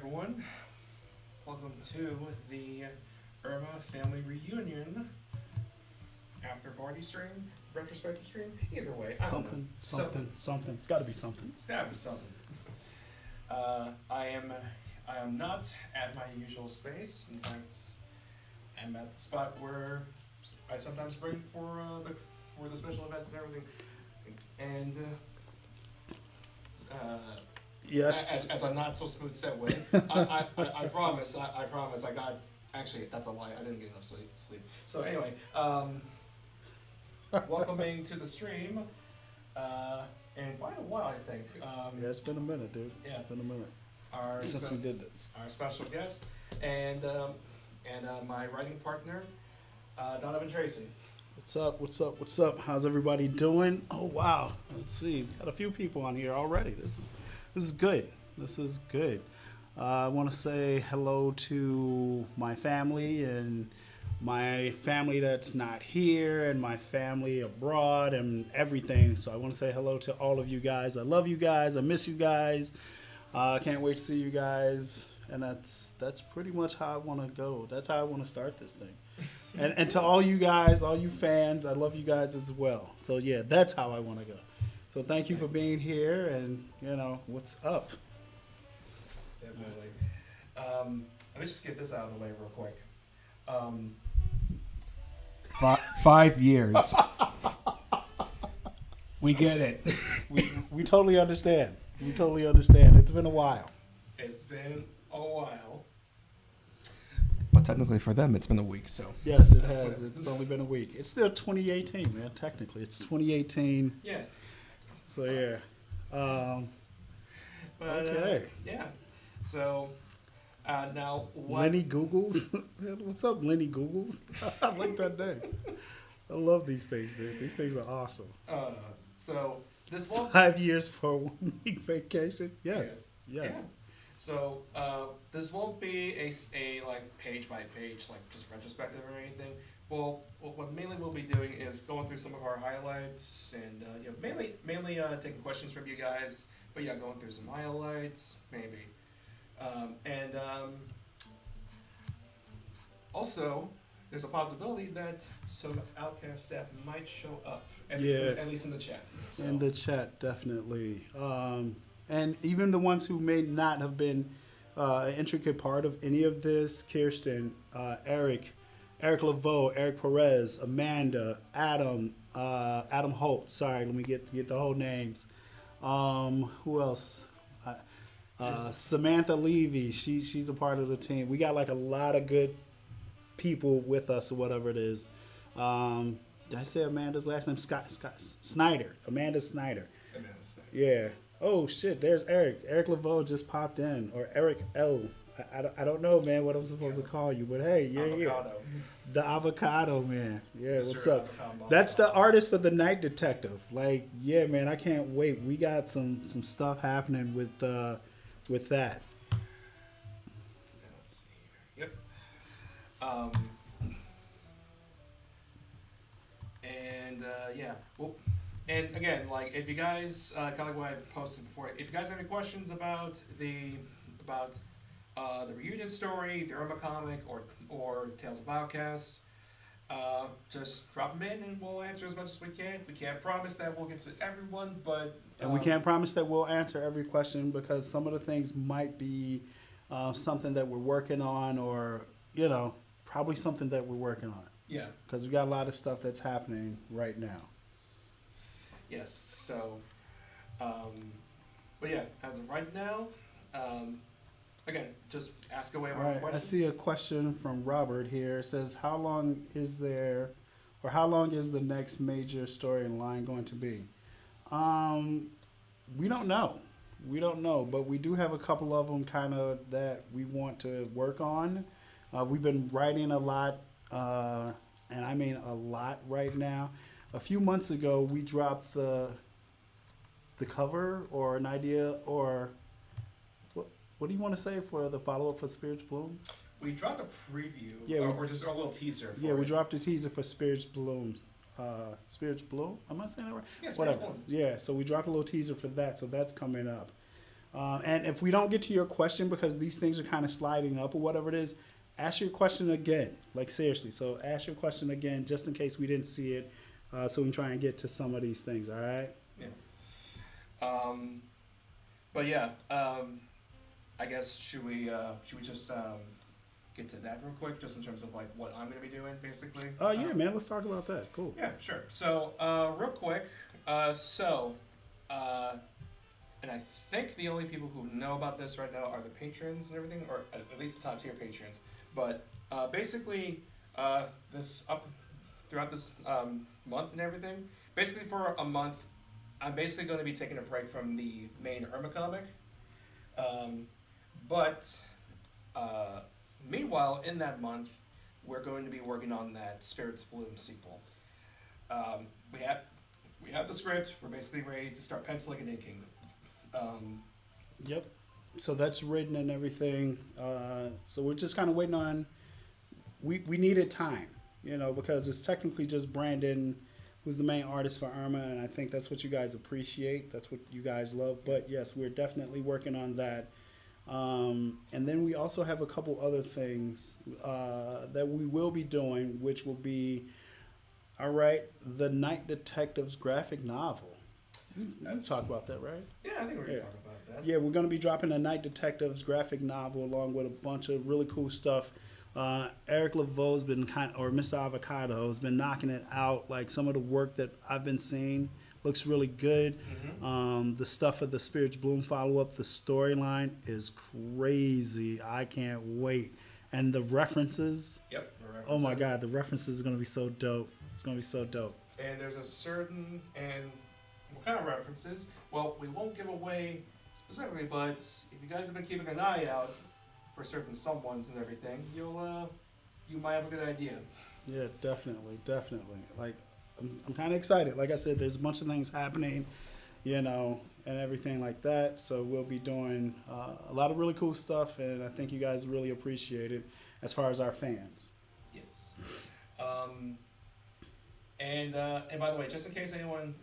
everyone. Welcome to the Erma family reunion after party stream, retrospective stream. Either way, I don't know. Something. It's got to be something. It's gotta be something. I am not at my usual space. In fact, I'm at the spot where I sometimes bring for the special events and everything. And Yes. as a not so smooth segue, I promise. I promise. I got. Actually, that's a lie. I didn't get enough sleep. So anyway, welcoming to the stream, and quite a while I think. Yeah, it's been a minute, dude. Yeah. It's been a minute Our since we did this. our special guest and my writing partner, Donovan Tracy. What's up? How's everybody doing? Oh wow. Let's see. Got a few people on here already. This is good. This is good. I want to say hello to my family and my family that's not here and my family abroad and everything. So I want to say hello to all of you guys. I love you guys. I miss you guys. I can't wait to see you guys. And that's pretty much how I want to go. That's how I want to start this thing. And to all you guys, all you fans, I love you guys as well. So yeah, that's how I want to go. So thank you for being here, and what's up? Definitely. Let me just get this out of the way real quick. 5 years. We get it. We totally understand. We totally understand. It's been a while. It's been a while. But technically for them, it's been a week, so. Yes, it has. It's only been a week. It's still 2018, man. Technically, it's 2018. Yeah. So yeah. But, okay. Yeah. So now what? Lenny Googles. What's up, Lenny Googles? I like that name. I love these things, dude. These things are awesome. So this one. 5 years for a 1 week vacation. Yes. Yeah. Yes. Yeah. So this won't be a like page by page, like just retrospective or anything. Well, what mainly we'll be doing is going through some of our highlights and mainly taking questions from you guys. But yeah, going through some highlights maybe, and also there's a possibility that some Outcast staff might show up at least in the chat. So. In the chat, definitely. And even the ones who may not have been an intricate part of any of this, Kirsten, Eric Laveau, Eric Perez, Amanda, Adam Holt. Sorry, let me get the whole names. Who else? Samantha Levy. She's a part of the team. We got like a lot of good people with us or whatever it is. Did I say Amanda's last name? Scott Snyder. Amanda Snyder. Yeah. Oh shit! There's Eric. Eric Laveau just popped in, or Eric L. I don't know, man, what I'm supposed to call you, but hey, Avocado. The avocado man. Yeah, Mr. what's up? Avocado. That's the artist for the Night Detective. Like, yeah, man, I can't wait. We got some stuff happening with that. Let's see here. Yep. And yeah. Well. And again, like if you guys, kind of like what I posted before, if you guys have any questions about the reunion story, the Erma comic, or Tales of Outcast, just drop them in and we'll answer as much as we can. We can't promise that we'll get to everyone, but and we can't promise that we'll answer every question because some of the things might be something that we're working on, or probably something that we're working on. Yeah. Because we got a lot of stuff that's happening right now. Yes, so, but yeah, as of right now, again, just ask away All our right, questions. I see a question from Robert here. It says, how long is the next major storyline going to be? We don't know. But we do have a couple of them kind of that we want to work on. We've been writing a lot, and I mean a lot right now. A few months ago, we dropped the cover or an idea, or what do you want to say for the follow-up for Spirits Bloom? We dropped a preview, Yeah, or just a little teaser for we it. dropped a teaser for Spirits Bloom. Spirits Bloom? Am I saying that right? Yeah, Spirits Whatever. Bloom. Yeah, so we dropped a little teaser for that, so that's coming up. And if we don't get to your question because these things are kind of sliding up or whatever it is, ask your question again. Like seriously. So ask your question again just in case we didn't see it, so we can try and get to some of these things. All right. Yeah. But yeah, I guess should we just get to that real quick, just in terms of like what I'm gonna be doing, basically. Yeah, man. Let's talk about that. Cool. Yeah, sure. So, real quick, and I think the only people who know about this right now are the patrons and everything, or at least top tier patrons. But basically, this up throughout this month and everything, basically for a month, I'm basically going to be taking a break from the main Erma comic. But meanwhile, in that month, we're going to be working on that Spirits Bloom sequel. We have the script. We're basically ready to start penciling and inking. Yep. So that's written and everything. So we're just kind of waiting on. We needed time, because it's technically just Brandon who's the main artist for Erma, and I think that's what you guys appreciate. That's what you guys love. But yes, we're definitely working on that. And then we also have a couple other things that we will be doing, which will be, all right, the Night Detectives graphic novel. Let's talk about that, right? Yeah, I think we're going to talk about that. Yeah, we're going to be dropping a Night Detectives graphic novel along with a bunch of really cool stuff. Eric Laveau's been or Mr. Avocado has been knocking it out. Like some of the work that I've been seeing looks really good. Mm-hmm. The stuff of the Spirits Bloom follow-up, the storyline is crazy. I can't wait. And the references. Yep. Oh my God, the references are going to be so dope. It's going to be so dope. And there's a certain, and what kind of references? Well, we won't give away specifically, but if you guys have been keeping an eye out for certain someones and everything, you might have a good idea. Yeah, definitely. Like, I'm kind of excited. Like I said, there's a bunch of things happening, and everything like that. So we'll be doing a lot of really cool stuff, and I think you guys really appreciate it as far as our fans. Yes. And by the way, just in case anyone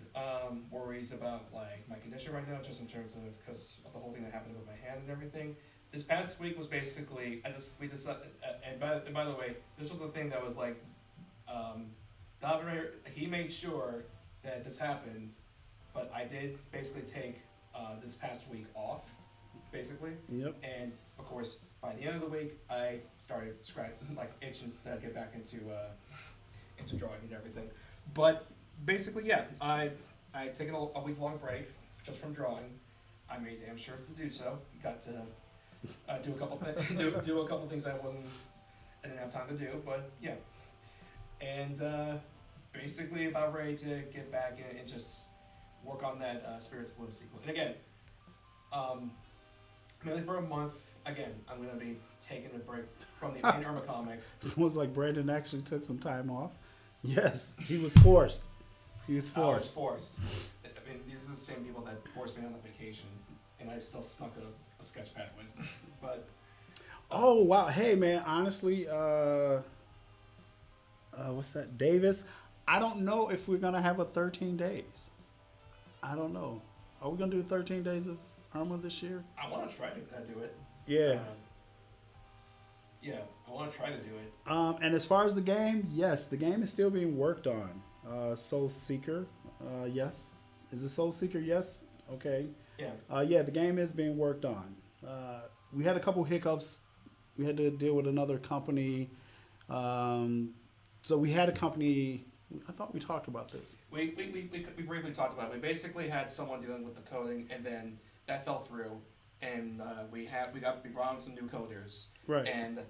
worries about like my condition right now, just in terms of because of the whole thing that happened with my hand and everything, this past week was basically we decided. And by the way, this was the thing that was like, Donovan, he made sure that this happened, but I did basically take this past week off, basically. Yep. And of course, by the end of the week, I started itching to get back into drawing and everything. But basically, yeah, I taken a week-long break just from drawing. I made damn sure to do so. Got to do a couple do a couple things I didn't have time to do. But yeah, and basically about ready to get back in and just work on that Spirits Bloom sequel. And again, mainly for a month. Again, I'm gonna be taking a break from the main Erma comic. Sounds like Brandon actually took some time off. Yes, he was forced. I was forced. I mean, these are the same people that forced me on a vacation, and I still snuck a sketch pad with. But oh wow, hey man, honestly, what's that, Davis? I don't know if we're gonna have a 13 days. I don't know. Are we gonna do 13 days of Erma this year? I want to try to do it. Yeah. Yeah, I want to try to do it. And as far as the game, yes, the game is still being worked on. Soul Seeker, yes. Is it Soul Seeker? Yes. Okay. Yeah. Yeah, the game is being worked on. We had a couple hiccups. We had to deal with another company. So we had a company. I thought we talked about this. We briefly talked about it. We basically had someone dealing with the coding, and then that fell through, and we brought on some new coders. Right. And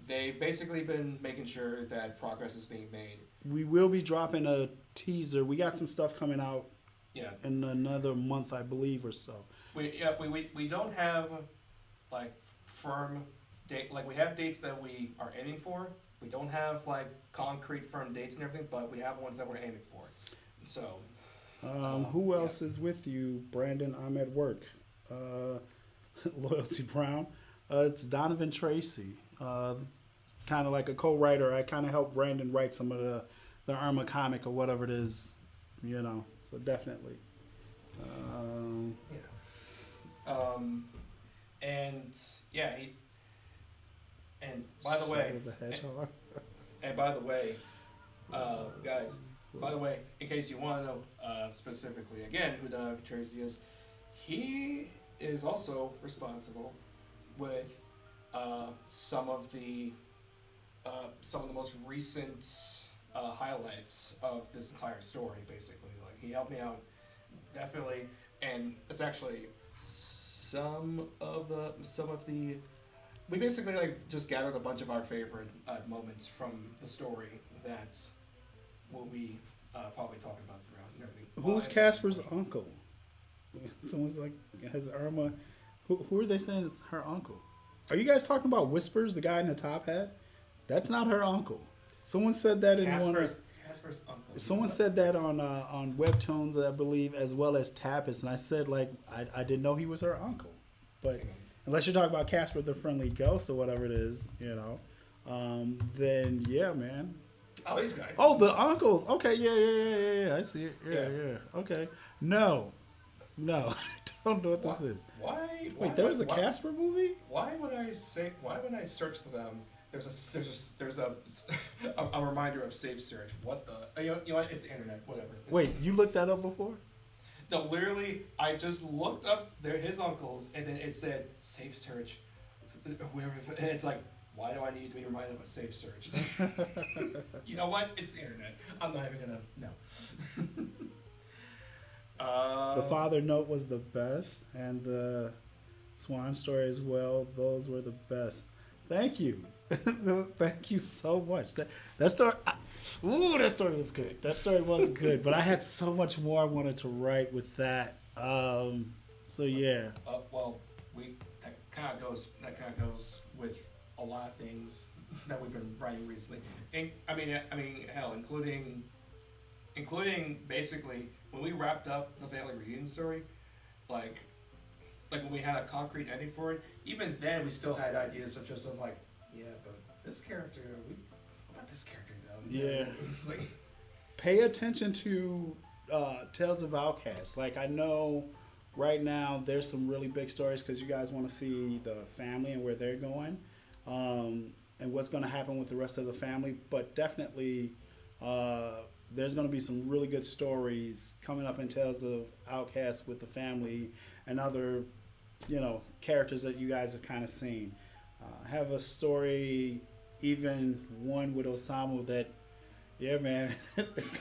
they've basically been making sure that progress is being made. We will be dropping a teaser. We got some stuff coming out. Yeah. In another month, I believe, or so. We don't have like firm date. Like we have dates that we are aiming for. We don't have like concrete firm dates and everything, but we have ones that we're aiming for. So. Who else is with you, Brandon? I'm at work. Loyalty Brown. It's Donovan Tracy. Kind of like a co-writer. I kind of helped Brandon write some of the Erma comic or whatever it is, So definitely. Yeah. the Hedgehog. And by the way, guys, by the way, in case you want to know specifically again who the Tracy is, he is also responsible with some of the most recent highlights of this entire story. Basically, like he helped me out definitely, and it's actually some of the we basically like just gathered a bunch of our favorite moments from the story that we'll be probably talking about throughout and everything. Who's Casper's uncle? Someone's like, has Irma. Who are they saying is her uncle? Are you guys talking about Whispers, the guy in the top hat? That's not her uncle. Someone said that in Casper's uncle. Someone said that on Webtoons, I believe, as well as Tapas, and I said like I didn't know he was her uncle, but unless you're talking about Casper the Friendly Ghost or whatever it is, then yeah, man. Oh, these guys. Oh, the uncles. Okay, yeah. I see it. Yeah. Okay. No, I don't know what this is. Why? Wait, there was a Casper movie? Why when I search for them? There's a reminder of safe search. What the? You know what? It's the internet. Whatever. Wait, you looked that up before? No, literally, I just looked up his uncles, and then it said safe search. And it's like, why do I need to be reminded of a safe search? You know what? It's the internet. I'm not even gonna no. The Father Note was the best, and the Swan story as well. Those were the best. Thank you. Thank you so much. That story, that story was good. That story was good, but I had so much more I wanted to write with that. So yeah. Well, that kind of goes with a lot of things that we've been writing recently. And, I mean, hell, including basically when we wrapped up the family reunion story, like when we had a concrete ending for it. Even then, we still had ideas such as like, yeah, but this character, what about this character though? Yeah. It's like, pay attention to Tales of Outcasts. Like I know right now there's some really big stories because you guys want to see the family and where they're going, and what's going to happen with the rest of the family. But definitely, there's going to be some really good stories coming up in Tales of Outcasts with the family and other, characters that you guys have kind of seen. Have a story, even one with Osamu that, yeah, man, it's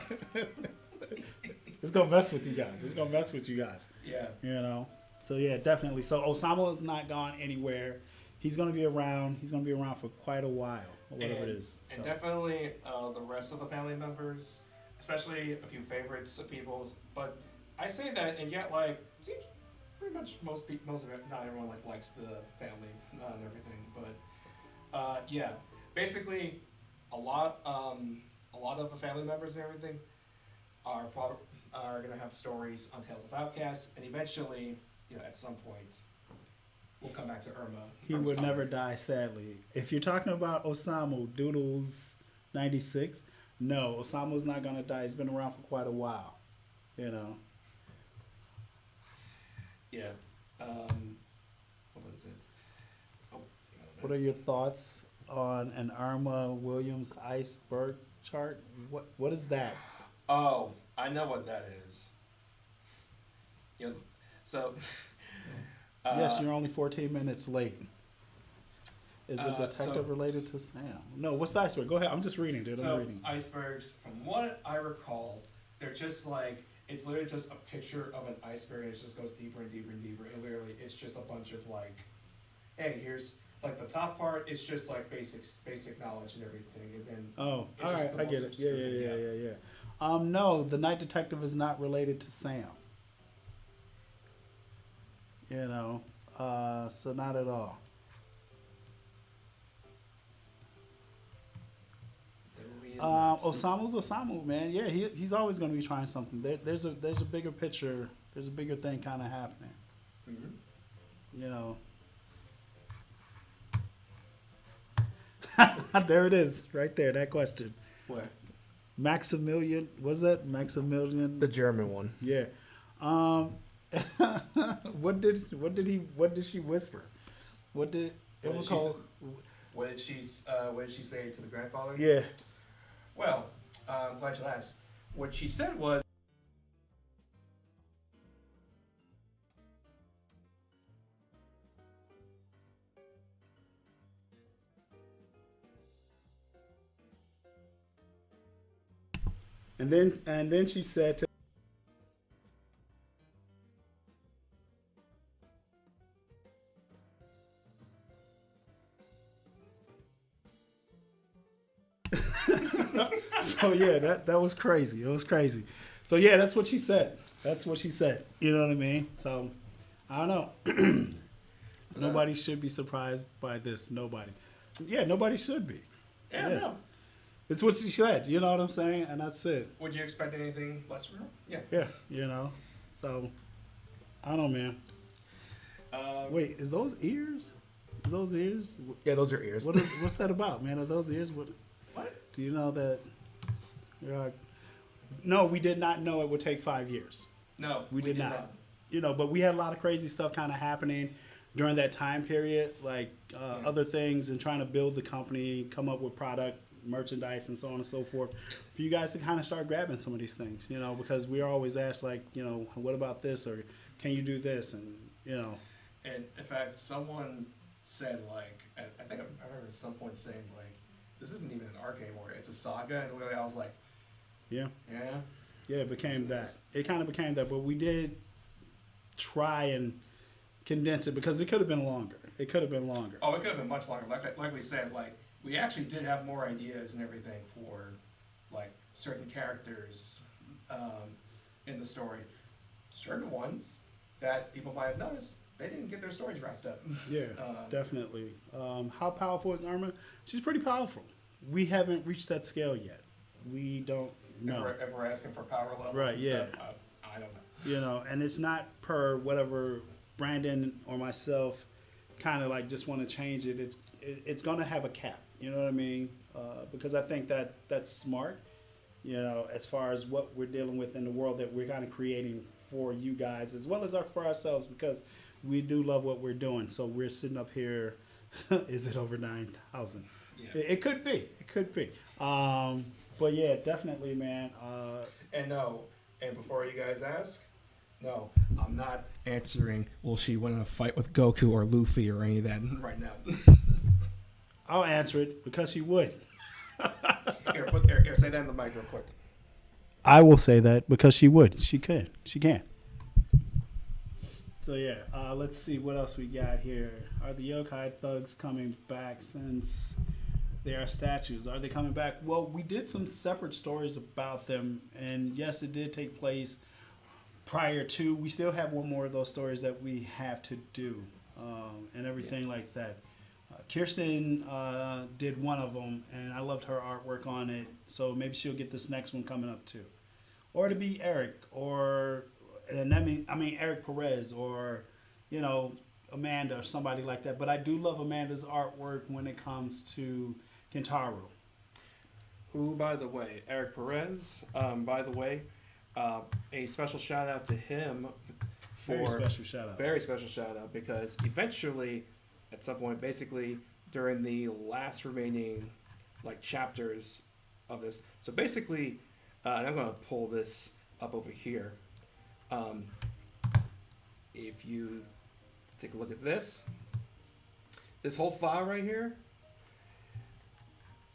gonna mess with you guys. Yeah. So yeah, definitely. So Osamu is not gone anywhere. He's gonna be around. He's gonna be around for quite a while, or whatever it is. And definitely the rest of the family members, especially a few favorites of people's. But I say that, and yet seems pretty much most of it. Not everyone likes the family and everything, but yeah, basically a lot of the family members and everything are gonna have stories on Tales of Outcasts, and eventually, at some point, we'll come back to Erma. He would never die, sadly. If you're talking about Osamu Doodles 96, no, Osamu's not gonna die. He's been around for quite a while, Yeah. What was it? Oh, what are your thoughts on an Erma Williams iceberg chart? What is that? Oh, I know what that is. So. Yes, you're only 14 minutes late. Is the detective so, related to Sam? No, what's the iceberg? Go ahead. I'm just reading, dude. I'm reading. Icebergs, from what I recall, they're just it's literally just a picture of an iceberg, and it just goes deeper and deeper and deeper. And literally, it's just a bunch of hey, here's the top part. It's just basic knowledge and everything, and then all right, I get it. Yeah. No, the night detective is not related to Sam. So not at all. Osamu's Osamu, man. Yeah, he's always going to be trying something. There's a bigger picture. There's a bigger thing kind of happening. There it is, right there. That question. What? Maximilian, was that Maximilian? The German one. Yeah. What did she whisper? What did it was called? What did she say to the grandfather? Yeah. Well, I'm glad you asked. What she said was, And then she said to so yeah, that was crazy. It was crazy. So yeah, that's what she said. That's what she said. You know what I mean? So I don't know. Nobody should be surprised by this. Nobody. Yeah, nobody should be. yeah, Yeah. no. It's what she said. You know what I'm saying? And that's it. Would you expect anything less from her? Yeah. Yeah. You know. So I don't know, man. Wait, is those ears? Is those ears? Yeah, those are ears. What's that about, man? Are those ears? What? Do you know that? No, we did not know it would take 5 years. No, We did not. You know, but we had a lot of crazy stuff kind of happening during that time period, like other things and trying to build the company, come up with product, merchandise, and so on and so forth. For you guys to kind of start grabbing some of these things, you know, because we are always asked, like, you know, what about this, or can you do this, and you know. And in fact, someone said, like, I think I remember at some point saying, like, this isn't even an arc anymore. It's a saga. And really, I was like, Yeah. yeah. Yeah, it became that. Nice. It kind of became that, but we did try and condense it because it could have been longer. It could have been longer. Oh, it could have been much longer. Like we said, like, we actually did have more ideas and everything for, like, certain characters in the story. Certain ones that people might have noticed, they didn't get their stories wrapped up. Yeah, definitely. How powerful is Erma? She's pretty powerful. We haven't reached that scale yet. We don't know. Ever asking for power levels Right, and yeah. stuff? I don't know. You know, and it's not per whatever Brandon or myself kind of like just want to change it. It's going to have a cap. You know what I mean? Because I think that that's smart. You know, as far as what we're dealing with in the world that we're kind of creating for you guys as well as for ourselves, because we do love what we're doing. So we're sitting up here. Is it over 9,000? Yeah. It could be. It could be. But yeah, definitely, man. And no, and before you guys ask, no, I'm not answering, will she win a fight with Goku or Luffy or any of that right now. I'll answer it because she would. Here, say that in the mic real quick. I will say that because she would. She could. She can. So yeah, let's see what else we got here. Are the yokai thugs coming back since they are statues? Are they coming back? Well, we did some separate stories about them, and yes, it did take place prior to. We still have one more of those stories that we have to do, and everything like that. Kirsten did one of them, and I loved her artwork on it. So maybe she'll get this next one coming up too, or to be Eric, or and I mean Eric Perez, or you know Amanda or somebody like that. But I do love Amanda's artwork when it comes to Kentaro. Who, by the way, Eric Perez. By the way, a special shout out to him for Very special shout out. Very special shout out, because eventually, at some point, basically during the last remaining like chapters of this. So basically, and I'm gonna pull this up over here. If you take a look at this whole file right here,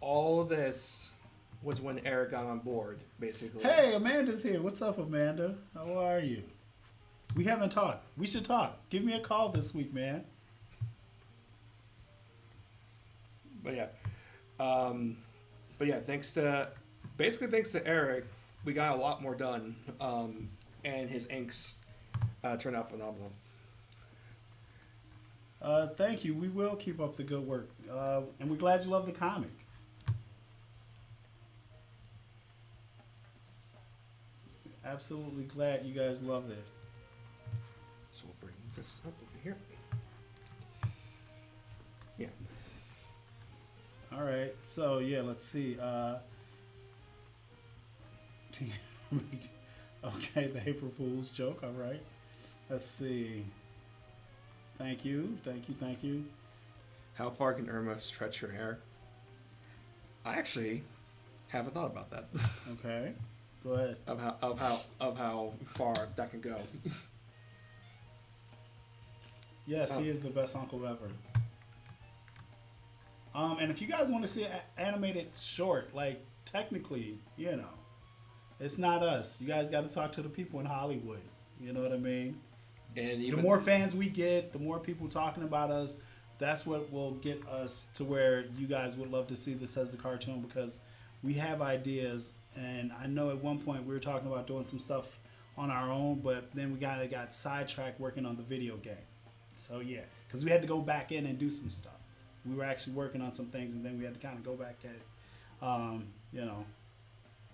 all of this was when Eric got on board, basically. Hey, Amanda's here. What's up, Amanda? How are you? We haven't talked. We should talk. Give me a call this week, man. But yeah, thanks to Eric, we got a lot more done, and his inks turned out phenomenal. Thank you. We will keep up the good work, and we're glad you love the comic. Absolutely glad you guys love it. So we'll bring this up over here. Yeah. All right. So yeah, let's see. Okay, the April Fool's joke. All right. Let's see. Thank you. How far can Irma stretch her hair? I actually haven't thought about that. Okay, go ahead. Of how far that can go. Yes, he is the best uncle ever. And if you guys want to see an animated short, like technically, it's not us. You guys got to talk to the people in Hollywood. You know what I mean? And The more fans we get, the more people talking about us. That's what will get us to where you guys would love to see this as a cartoon, because we have ideas. And I know at one point we were talking about doing some stuff on our own, but then we got sidetracked working on the video game. So yeah, because we had to go back in and do some stuff. We were actually working on some things, and then we had to kind of go back at,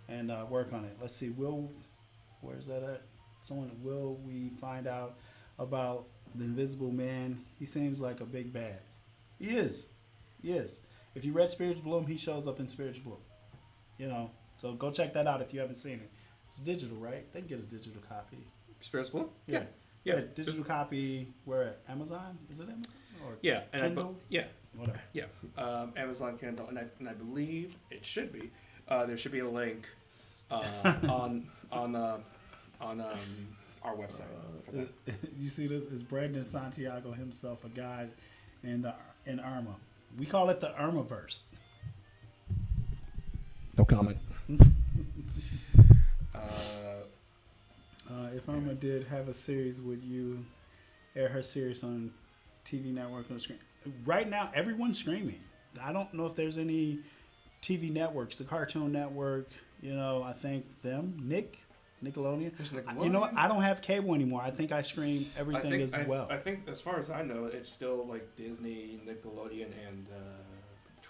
and work on it. Let's see, where's that at? Will we find out about the Invisible Man? He seems like a big bad. He is. If you read Spirits Bloom, he shows up in Spirits Bloom. So go check that out if you haven't seen it. It's digital, right? They can get a digital copy. Spirits Bloom? Yeah. Digital copy. Where at? Amazon? Is it Amazon? Or Kindle? Whatever. Yeah. Amazon Kindle, and I believe it should be. There should be a link on our website for that. You see this? Is Brandon Santiago himself a guy in Erma? We call it the Ermaverse. No comment. If Erma did have a series, would you air her series on TV network on the screen? Right now, everyone's streaming. I don't know if there's any TV networks. The Cartoon Network, I think Nickelodeon. There's Nickelodeon. You know what? I don't have cable anymore. I think I stream everything as well. I think, as far as I know, it's still like Disney, Nickelodeon, and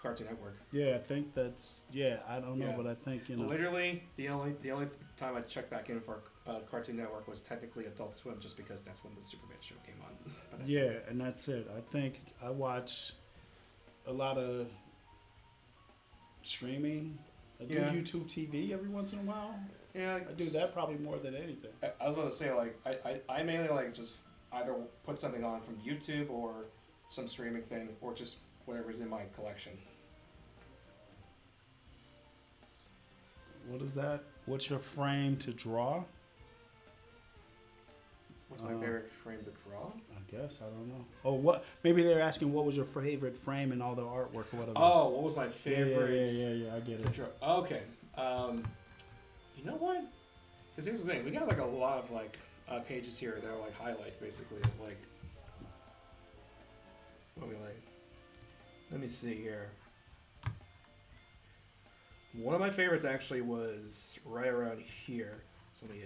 Cartoon Network. Yeah, I think that's. Yeah, I don't know, but I think Literally, the only time I checked back in for Cartoon Network was technically Adult Swim, just because that's when the Superman show came on. But that's it. And that's it. I think I watch a lot of streaming. I do YouTube TV every once in a while. Yeah, I do that probably more than anything. I was going to say, I mainly just either put something on from YouTube or some streaming thing, or just whatever's in my collection. What is that? What's your frame to draw? What's my favorite frame to draw? I guess, I don't know. Oh, what? Maybe they're asking what was your favorite frame in all the artwork or whatever. Oh, what was my favorite? Yeah, I get it. Draw? Okay. You know what? Because here's the thing. We got a lot of pages here that are highlights basically of what we like. Let me see here. One of my favorites actually was right around here. So let me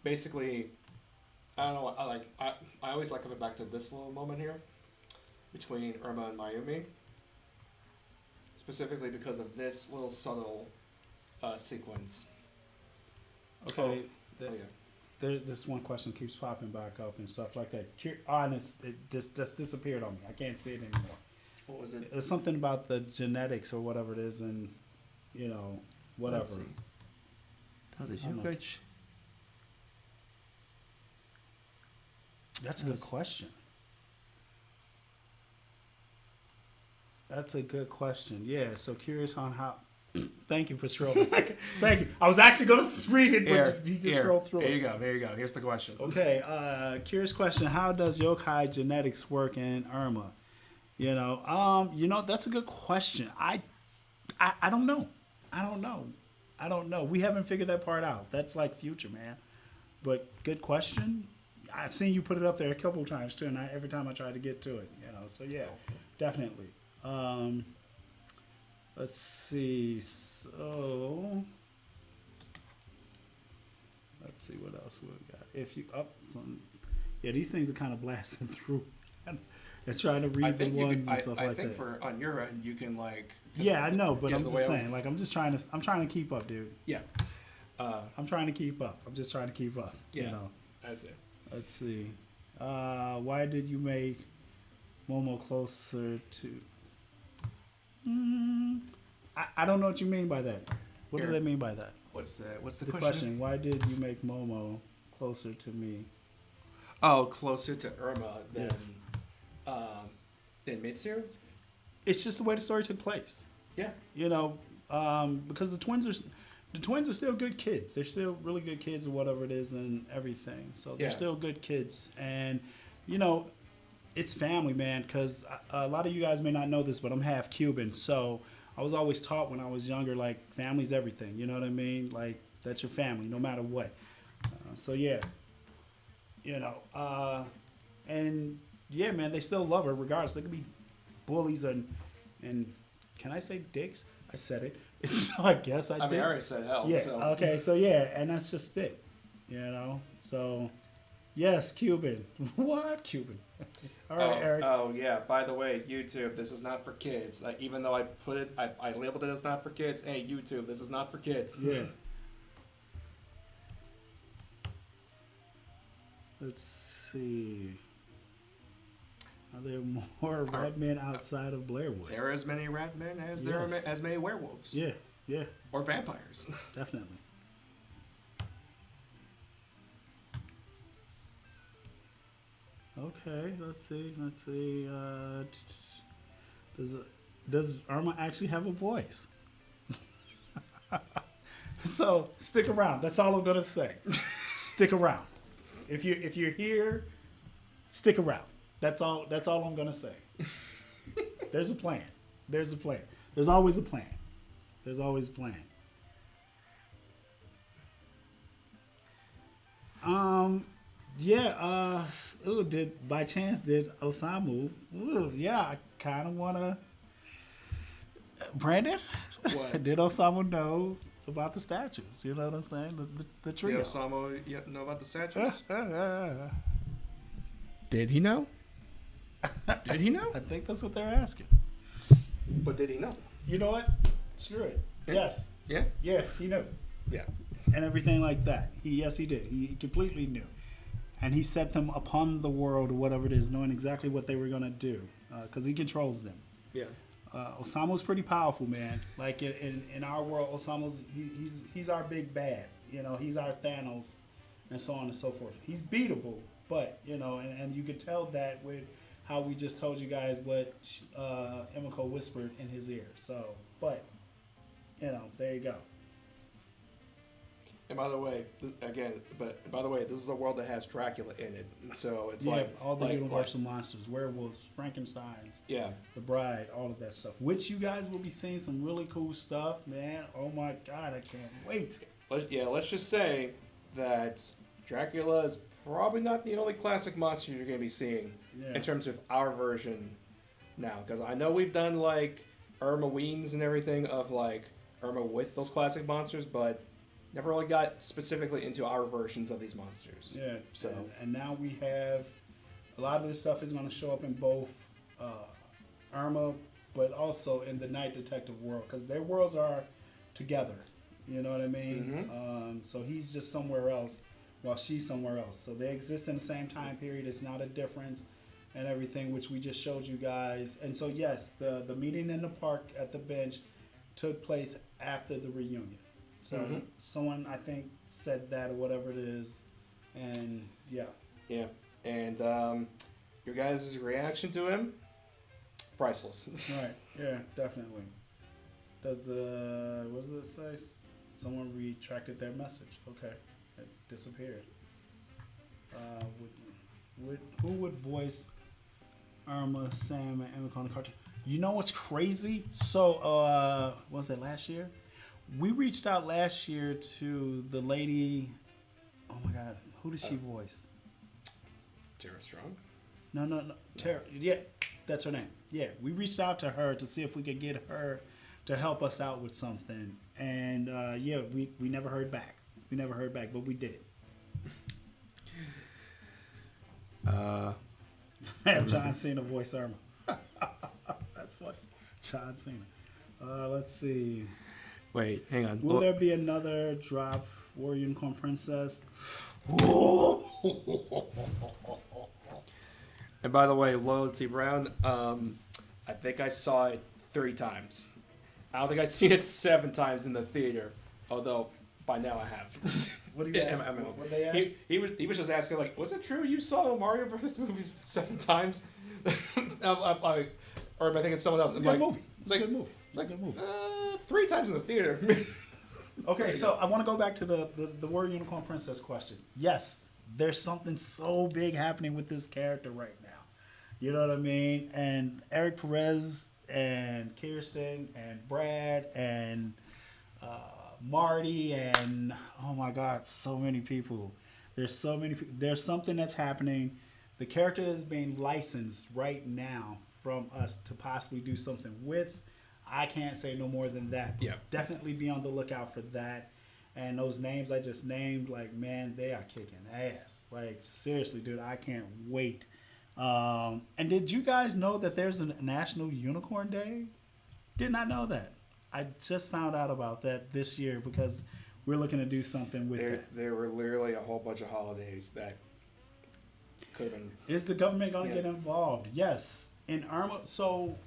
basically, I don't know. I always like coming back to this little moment here between Erma and Mayumi, specifically because of this little subtle sequence. Okay. This one question keeps popping back up and stuff like that. Honest, it just disappeared on me. I can't see it anymore. What was it? It's something about the genetics or whatever it is, and whatever. Let's see. That's a good question. That's a good question. Yeah. So curious on how. Thank you for scrolling. Thank you. I was actually going to read it, but you just scrolled through it. There you go. Here's the question. Okay. Curious question. How does yokai genetics work in Erma? That's a good question. I don't know. I don't know. We haven't figured that part out. That's future, man. But good question. I've seen you put it up there a couple of times too, and every time I try to get to it, So yeah, definitely. Let's see. So let's see what else we got. If you these things are kind of blasting through. And trying to read the ones and stuff like that. I think for on your end you can I know, but I'm just saying, I'm trying to keep up, dude. Yeah. I'm trying to keep up. I'm just trying to keep up. Yeah. I see. Let's see. Why did you make Momo closer to? I don't know what you mean by that. What do they mean by that? What's the question? Why did you make Momo closer to me? Oh, closer to Erma than in Mitsu. It's just the way the story took place. Yeah. You know, because the twins are still good kids. They're still really good kids or whatever it is and everything. So they're Yeah. still good kids. And, you know, it's family, man, because a lot of you guys may not know this, but I'm half Cuban. So I was always taught when I was younger, like, family's everything. You know what I mean? Like, that's your family, no matter what. So, yeah. You know, and, yeah, man, they still love her regardless. They could be bullies and can I say dicks? I said it. So I guess I did. I mean, I already said hell. Yeah. So. Okay. So yeah, and that's just it. You know. So yes, Cuban. What Cuban? All right, Eric. Oh yeah. By the way, YouTube, this is not for kids. Even though I put it, I labeled it as not for kids. Hey, YouTube, this is not for kids. Yeah. Let's see. Are there more red men outside of Blairwood? There are as many rat men as there Yes. are as many werewolves. Yeah. Yeah. Or vampires. Definitely. Okay, let's see. Does Erma actually have a voice? So stick around. That's all I'm gonna say. Stick around. If you're here, stick around. That's all I'm gonna say. There's a plan. There's always a plan. There's always a plan. Yeah, did Osamu? Ooh, yeah, I kind of want to. Brandon? What? Did Osamu know about the statues? You know what I'm saying? The trio. Did Osama know about the statues? Did he know? Did he know? I think that's what they're asking. But did he know? You know what? Screw it. Yeah. Yes. Yeah? Yeah, he knew. Yeah. And everything like that. Yes, he did. He completely knew. And he set them upon the world or whatever it is, knowing exactly what they were going to do. Because he controls them. Yeah. Osamu's pretty powerful, man. Like in our world, Osamu's he's our big bad. You know, he's our Thanos, and so on and so forth. He's beatable, but you know, and you could tell that with how we just told you guys what Emiko whispered in his ear. So, but you know, there you go. And by the way, this is a world that has Dracula in it. So it's like all the like, universal monsters, werewolves, Frankensteins, yeah. the Bride, all of that stuff. Which you guys will be seeing some really cool stuff, man. Oh my God, I can't wait. Let's just say that Dracula is probably not the only classic monster you're going to be seeing in terms of our version now. Because I know we've done like Erma Weens and everything of like Erma with those classic monsters, but never really got specifically into our versions of these monsters. Yeah. So and now we have a lot of this stuff is going to show up in both Erma, but also in the Night Detective world because their worlds are together. You know what I mean? Mm-hmm. So he's just somewhere else while she's somewhere else. So they exist in the same time period. It's not a difference and everything, which we just showed you guys. And so yes, the meeting in the park at the bench took place after the reunion. So someone I think said that or whatever it is, and yeah. Yeah, and your guys' reaction to him, priceless. Right. Yeah, definitely. What does it say? Someone retracted their message. Okay, it disappeared. Who would voice Irma, Sam, and Emiko on the cartoon? You know what's crazy? So, what was it last year? We reached out last year to the lady. Oh my God, who did she voice? Tara Strong? No. Tara. Yeah, that's her name. Yeah, we reached out to her to see if we could get her to help us out with something, and yeah, we never heard back. But we did. Have John Cena voice Irma. That's funny. John Cena. Let's see. Wait, hang on. Will there be another drop Warrior Unicorn Princess? And by the way, Loyalty Brown, I think I saw it 3 times. I don't think I've seen it 7 times in the theater, although by now I have. What do you ask? What they ask? He was just asking, like, was it true you saw the Mario Brothers movie 7 times? Or am I thinking someone else? It's a good movie. It's a good movie. It's a good movie. 3 times in the theater. Okay, so I want to go back to the Word Unicorn Princess question. Yes, there's something so big happening with this character right now. You know what I mean? And Eric Perez and Kirsten and Brad and Marty and oh my God, so many people. There's so many. There's something that's happening. The character is being licensed right now from us to possibly do something with. I can't say no more than that. But Yeah. definitely be on the lookout for that. And those names I just named, like, man, they are kicking ass. Like, seriously, dude, I can't wait. And did you guys know that there's a National Unicorn Day? Did not know that. I just found out about that this year because we're looking to do something with it. There were literally a whole bunch of holidays that could have been. Is the government going to get involved? Yes. In Erma, so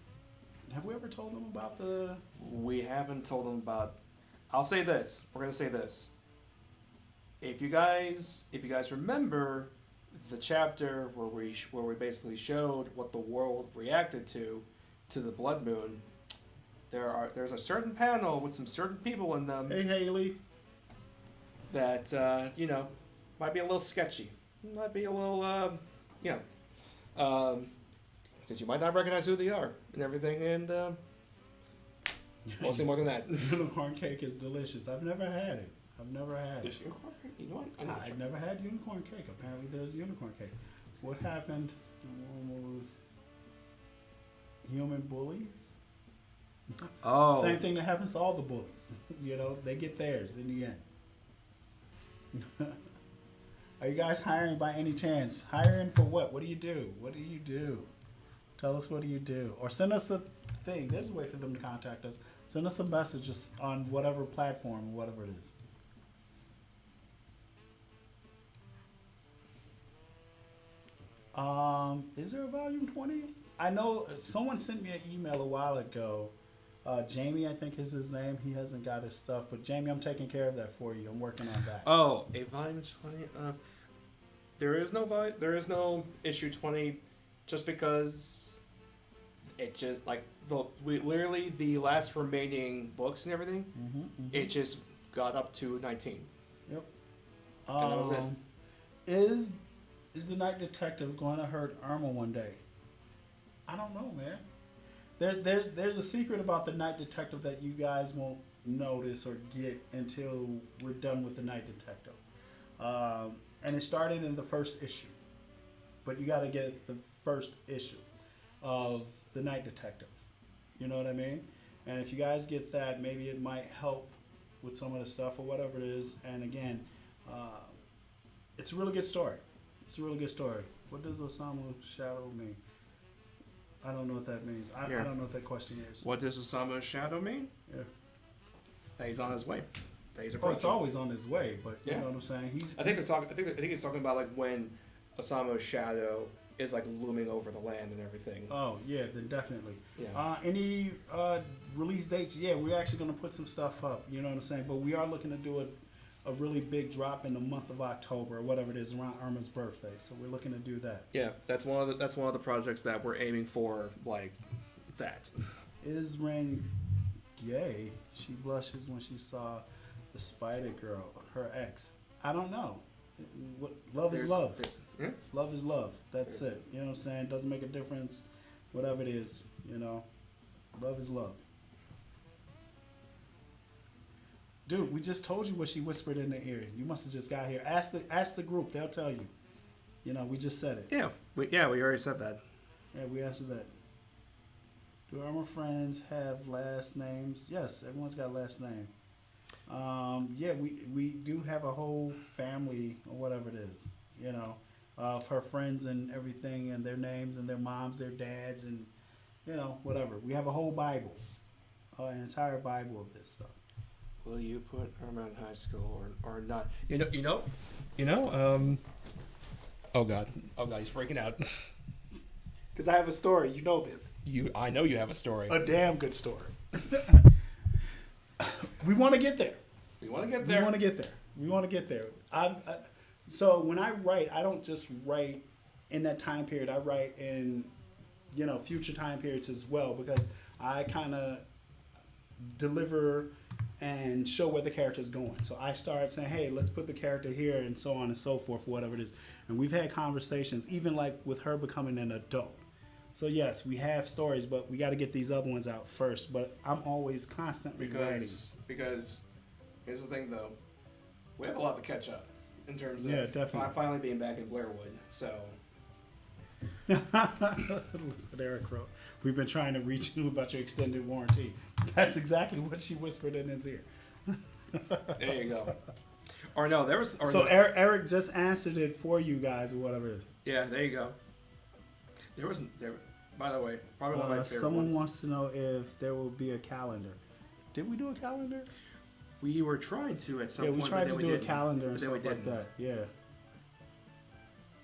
have we ever told them about the... We haven't told them about. I'll say this. We're gonna say this. If you guys remember the chapter where we basically showed what the world reacted to the blood moon, there's a certain panel with some certain people in them Hey, Haley. that might be a little sketchy. Might be a little because you might not recognize who they are and everything, and won't say more than that. Unicorn cake is delicious. I've never had it. You know what? I've never had unicorn cake. Apparently there's unicorn cake. What happened? Human bullies? Oh. Same thing that happens to all the bullies. They get theirs in the end. Are you guys hiring by any chance? Hiring for what? What do you do? What do you do? Tell us what do you do. Or send us a thing. There's a way for them to contact us. Send us a message on whatever platform, whatever it is. Is there a volume 20? I know someone sent me an email a while ago. Jamie, I think is his name. He hasn't got his stuff, but Jamie, I'm taking care of that for you. I'm working on that. Oh, a volume 20. There is no issue 20, just because it just literally the last remaining books and everything. It just got up to 19. Yep. And that was it. Is the Night Detective going to hurt Erma one day? I don't know, man. There's a secret about the Night Detective that you guys won't notice or get until we're done with the Night Detective. And it started in the first issue. But you got to get the first issue of the Night Detective. You know what I mean? And if you guys get that, maybe it might help with some of the stuff or whatever it is. And again, it's a really good story. It's a really good story. What does Osama Shadow mean? I don't know what that means. I don't know what that question is. What does Osama's shadow mean? Yeah. That he's on his way. That he's Oh, approaching. it's always on his way, but you know what I'm saying? I think he's talking about like when Osama's shadow is like looming over the land and everything. Oh yeah, then definitely. Yeah. Any release dates? Yeah, we're actually gonna put some stuff up. You know what I'm saying? But we are looking to do a really big drop in the month of October or whatever it is around Erma's birthday. So we're looking to do that. Yeah, that's one of the projects that we're aiming for, like that. Is Ren gay? She blushes when she saw the Spider Girl, her ex. I don't know. Love is love. Yeah. Love is love. That's it. You know what I'm saying? Doesn't make a difference. Whatever it is, love is love. Dude, we just told you what she whispered in the ear. You must have just got here. Ask the group. They'll tell you. We just said it. Yeah, we already said that. Yeah, we answered that. Do Erma friends have last names? Yes, everyone's got a last name. Yeah, we do have a whole family or whatever it is, of her friends and everything and their names and their moms, their dads and, whatever. We have a whole Bible, an entire Bible of this stuff. Will you put Erma in high school or not? Oh God, he's freaking out. Because I have a story. You know this. I know you have a story. A damn good story. We want to get there. We want to get there. So when I write, I don't just write in that time period. I write in future time periods as well, because I kind of deliver and show where the character is going. So I start saying, hey, let's put the character here and so on and so forth, whatever it is. And we've had conversations, even like with her becoming an adult. So yes, we have stories, but we got to get these other ones out first. But I'm always constantly writing. Because here's the thing, though. We have a lot to catch up in terms of definitely. finally being back in Blairwood. So Look at Eric wrote, we've been trying to reach you about your extended warranty. That's exactly what she whispered in his ear. there you go. Or no, there was. Or So no, Eric just answered it for you guys, or whatever it is. yeah, there you go. There was there. By the way, probably one of my favorite Someone ones. wants to know if there will be a calendar. Did we do a calendar? We were trying to at some Yeah, point, we tried but to then do we a didn't. calendar and But then we stuff like didn't. that. Yeah.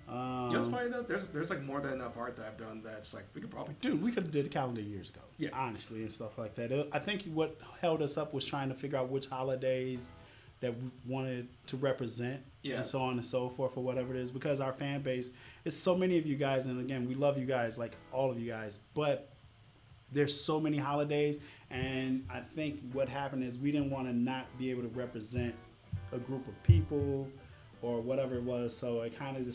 You know what's funny though? There's like more than enough art that I've done that's like we could probably. Dude, we could have did a calendar years ago. Yeah. Honestly, and stuff like that. I think what held us up was trying to figure out which holidays that we wanted to represent, Yeah. and so on and so forth, or whatever it is, because our fan base is so many of you guys, and again, we love you guys, like all of you guys, but there's so many holidays, and I think what happened is we didn't want to not be able to represent a group of people or whatever it was, so it kind of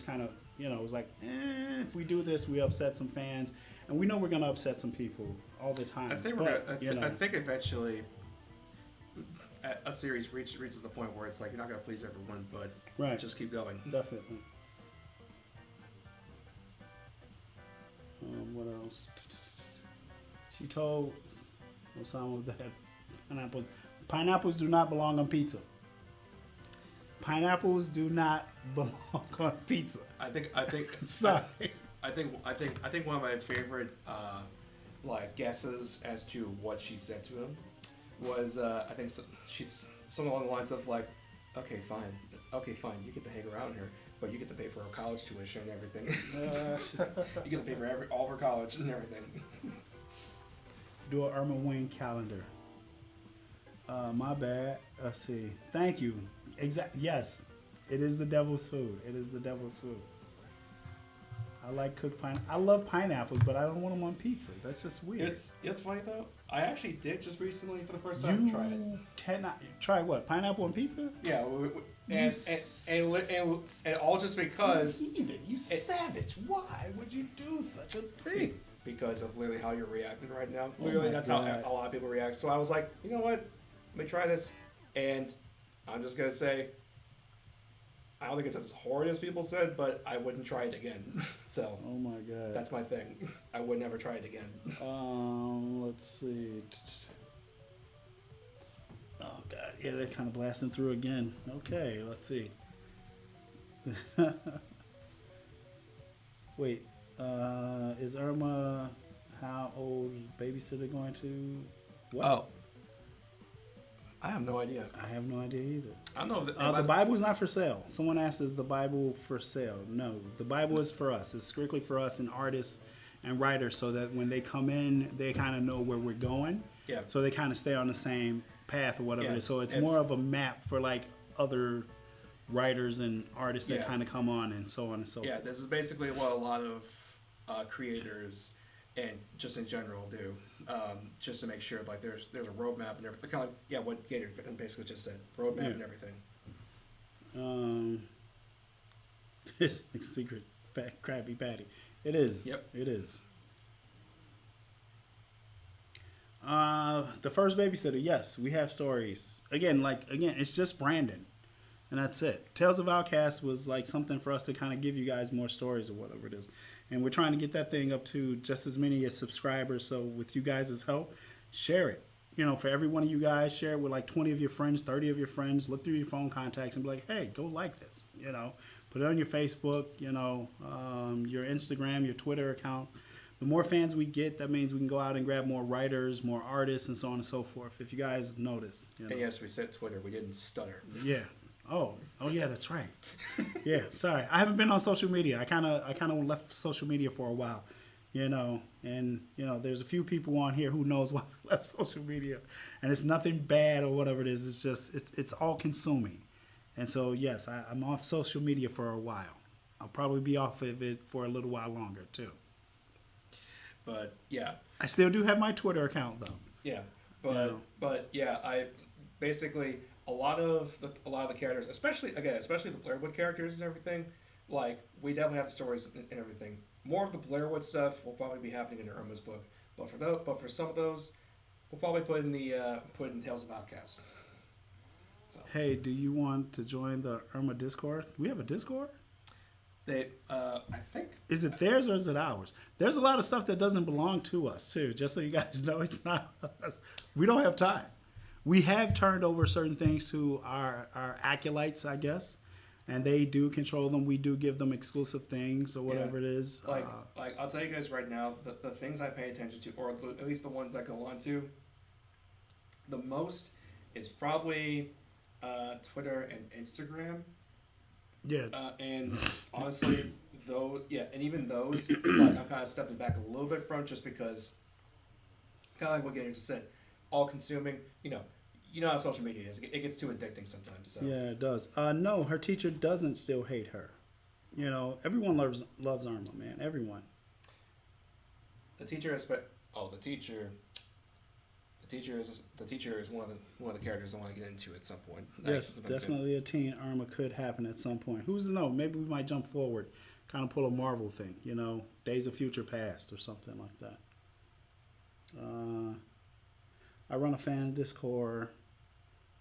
it was like, if we do this, we upset some fans, and we know we're gonna upset some people all the time. I think but, I think eventually a series reaches the point where it's like you're not gonna please everyone, but right, just keep going. definitely. What else? She told Osama that pineapples do not belong on pizza. Pineapples do not belong on pizza. I think Sorry. I think one of my favorite like guesses as to what she said to him was I think she's something along the lines of like, okay, fine, you get to hang around here, but you get to pay for her college tuition and everything. You get to pay for all of her college and everything. Do an Erma Wayne calendar. My bad. Let's see. Thank you. Yes, it is the devil's food. It is the devil's food. I like cooked I love pineapples, but I don't want them on pizza. That's just weird. It's funny though. I actually did just recently for the first time try it. You cannot try what? Pineapple on pizza? Yeah, and all just because You heathen, you savage. Why would you do such a thing? because of literally how you're reacting right now. Oh Literally, my that's God. how a lot of people react. So I was like, you know what? Let me try this, and I'm just gonna say, I don't think it's as horrid as people said, but I wouldn't try it again. So Oh my god. that's my thing. I would never try it again. Let's see. Oh god, yeah, they're kind of blasting through again. Okay, let's see. Wait, is Irma how old babysitter going to? What? Oh, I have no idea. I have no idea either. I don't know. If The Bible's not for sale. Someone asked, is the Bible for sale? No, the Bible is for us. It's strictly for us and artists and writers, so that when they come in, they kind of know where we're going. Yeah. So they kind of stay on the same path or whatever Yeah. it is. So it's If- more of a map for like other writers and artists that Yeah. kind of come on and so on and so Yeah, forth. this is basically what a lot of creators and just in general do, just to make sure like there's a roadmap and everything. Kind of like what Gator basically just said, roadmap Yeah. and everything. It's like secret fat Krabby Patty. It is. Yep. It is. The first babysitter, yes, we have stories. Again, it's just Brandon, and that's it. Tales of Outcast was like something for us to kind of give you guys more stories or whatever it is, and we're trying to get that thing up to just as many as subscribers. So with you guys' help, share it. For every one of you guys, share it with like 20 of your friends, 30 of your friends. Look through your phone contacts and be like, hey, go like this. Put it on your Facebook. Your Instagram, your Twitter account. The more fans we get, that means we can go out and grab more writers, more artists, and so on and so forth. If you guys notice. And yes, we said Twitter. We didn't stutter. Yeah. Oh yeah, that's right. Yeah, sorry. I haven't been on social media. I kind of left social media for a while. And there's a few people on here who knows why I left social media, and it's nothing bad or whatever it is. It's just it's all consuming, and so yes, I'm off social media for a while. I'll probably be off of it for a little while longer too. But yeah, I still do have my Twitter account though. yeah, Yeah. but yeah, I basically a lot of the characters, especially the Blairwood characters and everything. Like we definitely have the stories and everything. More of the Blairwood stuff will probably be happening in Irma's book, but for some of those, we'll probably put in Tales of Outcast. So Hey, do you want to join the Irma Discord? We have a Discord? I think Is it theirs or is it ours? There's a lot of stuff that doesn't belong to us too. Just so you guys know, it's not us. We don't have time. We have turned over certain things to our acolytes, I guess, and they do control them. We do give them exclusive things or whatever it is. like I'll tell you guys right now, the things I pay attention to, or at least the ones that go on to, the most is probably Twitter and Instagram. Yeah. And honestly, and even those, like, I'm kind of stepping back a little bit from just because, kind of like what Gator just said, all consuming. You know how social media is. It gets too addicting sometimes. So Yeah, it does. No, her teacher doesn't still hate her. Everyone loves Irma, man. Everyone. the teacher is, the teacher. The teacher is one of the characters I want to get into at some point. Yes, definitely a teen Irma could happen at some point. Who's to know? Maybe we might jump forward, kind of pull a Marvel thing, Days of Future Past or something like that. I run a fan Discord.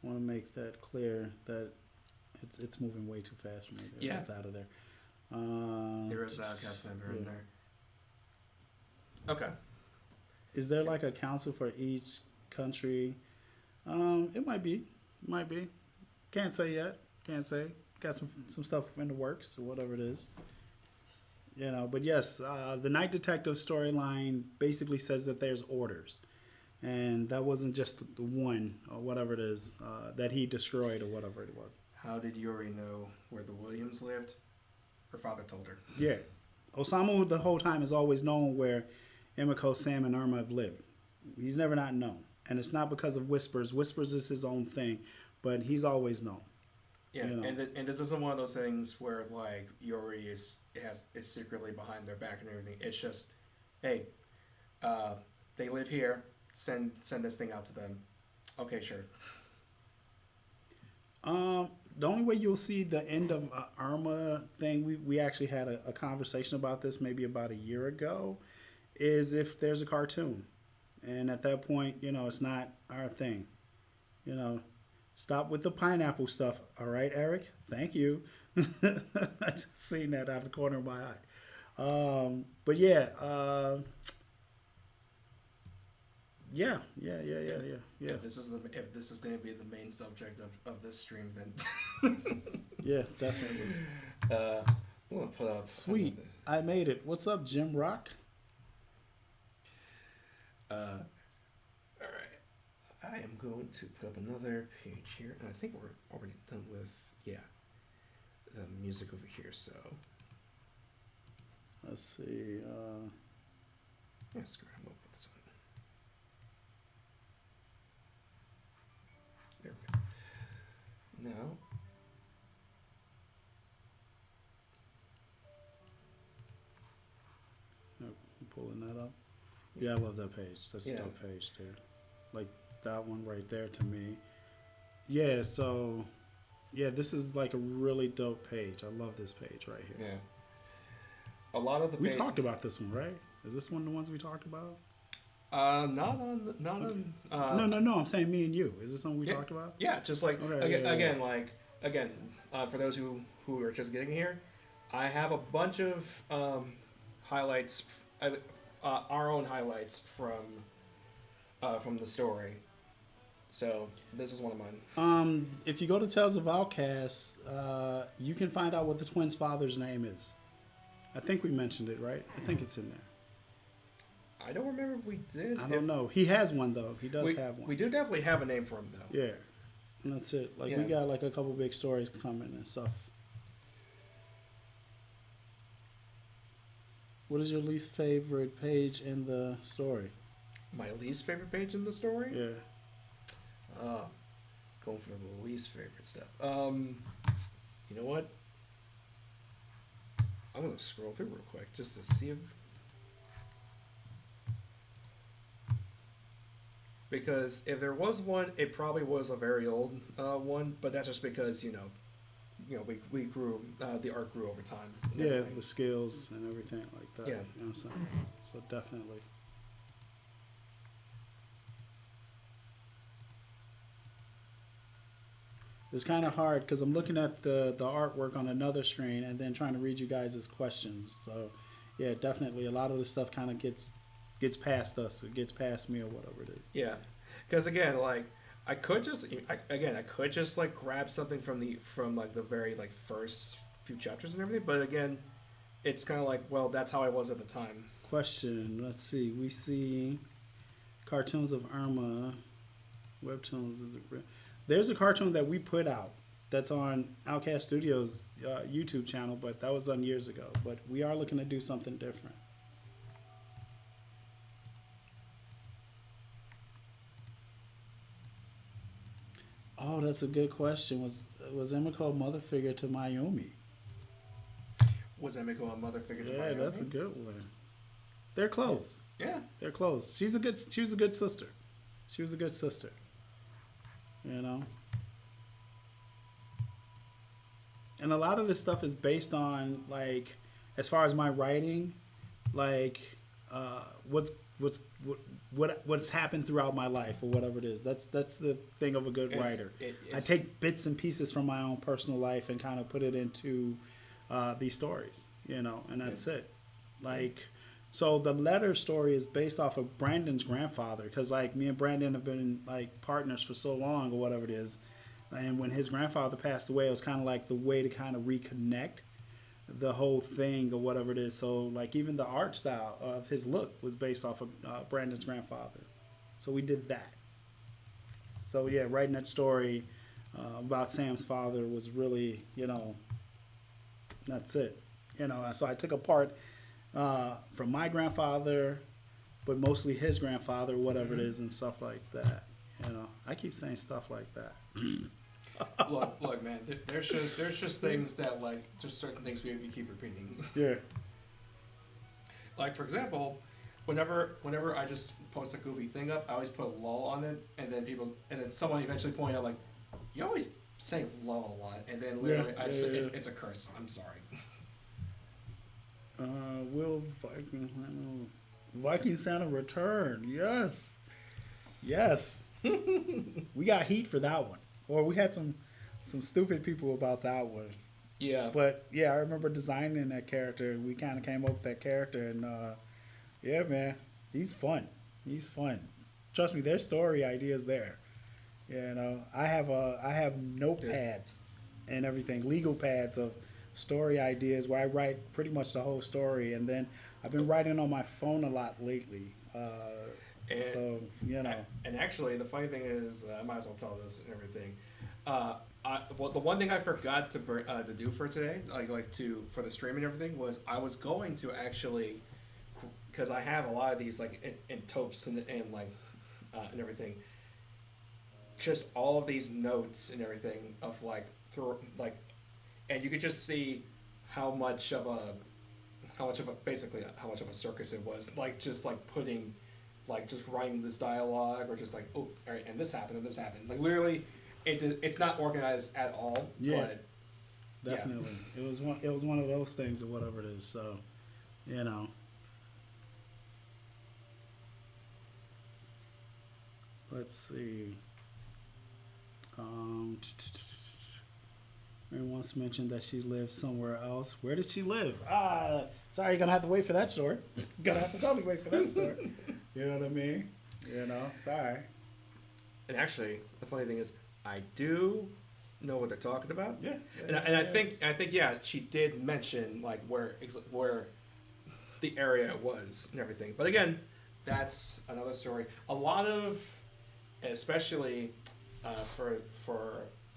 I want to make that clear that it's moving way too fast for me. Yeah. It's out of there. There is an Outcast member in there. Okay. Is there like a council for each country? It might be. Can't say yet. Can't say. Got some stuff in the works or whatever it is. But yes, the Night Detective storyline basically says that there's orders. And that wasn't just the one or whatever it is that he destroyed or whatever it was. How did Yuri know where the Williams lived? Her father told her. Yeah. Osamu the whole time has always known where Emiko, Sam, and Irma have lived. He's never not known. And it's not because of Whispers. Whispers is his own thing, but he's always known. Yeah, and this isn't one of those things where like Yuri is secretly behind their back and everything. It's just, hey, they live here. Send this thing out to them. Okay, sure. The only way you'll see the end of Irma thing, we actually had a conversation about this maybe about a year ago, is if there's a cartoon. And at that point, it's not our thing. Stop with the pineapple stuff. All right, Eric? Thank you. I just seen that out of the corner of my eye. But yeah. Yeah. If this is going to be the main subject of this stream, then yeah, definitely. I'm gonna put up. Sweet, I made it. What's up, Jim Rock? All right, I am going to put up another page here, and I think we're already done with the music over here. So let's see. Yeah, screw it. I'm gonna put this on. There we go. Now, Pulling that up. Yeah, I love that page. That's a dope page there. Like that one right there to me. Yeah, so this is like a really dope page. I love this page right here. Yeah. A lot of the we talked about this one, right? Is this one of the ones we talked about? Not on. No. I'm saying me and you. Is this something we talked about? Yeah, just like again, for those who are just getting here, I have a bunch of highlights, our own highlights from the story. So this is one of mine. If you go to Tales of Outcasts, you can find out what the twins' father's name is. I think we mentioned it, right? I think it's in there. I don't remember if we did. I don't know. He has one though. He does have one. We do definitely have a name for him though. Yeah, and that's it. Like we got like a couple big stories coming and stuff. What is your least favorite page in the story? My least favorite page in the story? Yeah. Going for the least favorite stuff. You know what? I'm gonna scroll through real quick just to see if. because if there was one, it probably was a very old one. But that's just because we grew the art grew over time. And Yeah, everything. the skills and everything like that. Yeah. You know what I'm saying? So definitely. It's kind of hard because I'm looking at the artwork on another screen and then trying to read you guys' questions. So, yeah, definitely a lot of the stuff kind of gets past us. It gets past me or whatever it is. Yeah, because again, like I could just like grab something from like the very like first few chapters and everything. But again, it's kind of like, well, that's how I was at the time. Question. Let's see. We see cartoons of Irma. Webtoons. There's a cartoon that we put out that's on Outcast Studios YouTube channel, but that was done years ago. But we are looking to do something different. Oh, that's a good question. Was Emiko a mother figure to Mayumi? Was Emiko a mother figure to Yeah, Mayumi? that's a good one. They're close. Yeah. They're close. She was a good sister. She was a good sister. You know? And a lot of this stuff is based on, like, as far as my writing, like, what's happened throughout my life or whatever it is. That's the thing of a good writer. I take bits and pieces from my own personal life and kind of put it into these stories, and that's it. Like, so the letter story is based off of Brandon's grandfather, because like me and Brandon have been like partners for so long or whatever it is. And when his grandfather passed away, it was kind of like the way to kind of reconnect the whole thing or whatever it is. So like even the art style of his look was based off of Brandon's grandfather. So we did that. So yeah, writing that story about Sam's father was really, that's it. So I took a part from my grandfather, but mostly his grandfather, whatever it is, and stuff like that. I keep saying stuff like that. Look, man. There's just things that like just certain things we keep repeating. Yeah. Like for example, whenever I just post a goofy thing up, I always put lol on it, and then someone eventually pointed out like, you always say lol a lot, and then literally it's a curse. I'm sorry. Will Viking Santa return? Yes. We got heat for that one, or we had some stupid people about that one. Yeah. But yeah, I remember designing that character. We kind of came up with that character, and yeah, man, he's fun. Trust me, there's story ideas there. I have notepads and everything, legal pads of story ideas where I write pretty much the whole story, and then I've been writing on my phone a lot lately. And actually, the funny thing is, I might as well tell this and everything. The one thing I forgot to do for today, for the stream and everything, was I was going to actually, because I have a lot of these like in topes and and everything. Just all of these notes and everything of and you could just see how much of a circus it was. Like just like putting, like just writing this dialogue, or just like, oh, all right, and this happened and this happened. Like literally, it's not organized at all. Yeah, but, definitely. Yeah. It was one of those things or whatever it is. So, let's see. Mary once mentioned that she lived somewhere else. Where did she live? Sorry, you're gonna have to wait for that story. Gonna have to totally wait for that story. You know what I mean? Sorry. And actually, the funny thing is, I do know what they're talking about. Yeah. I think she did mention like where the area was and everything. But again, that's another story. A lot of, especially for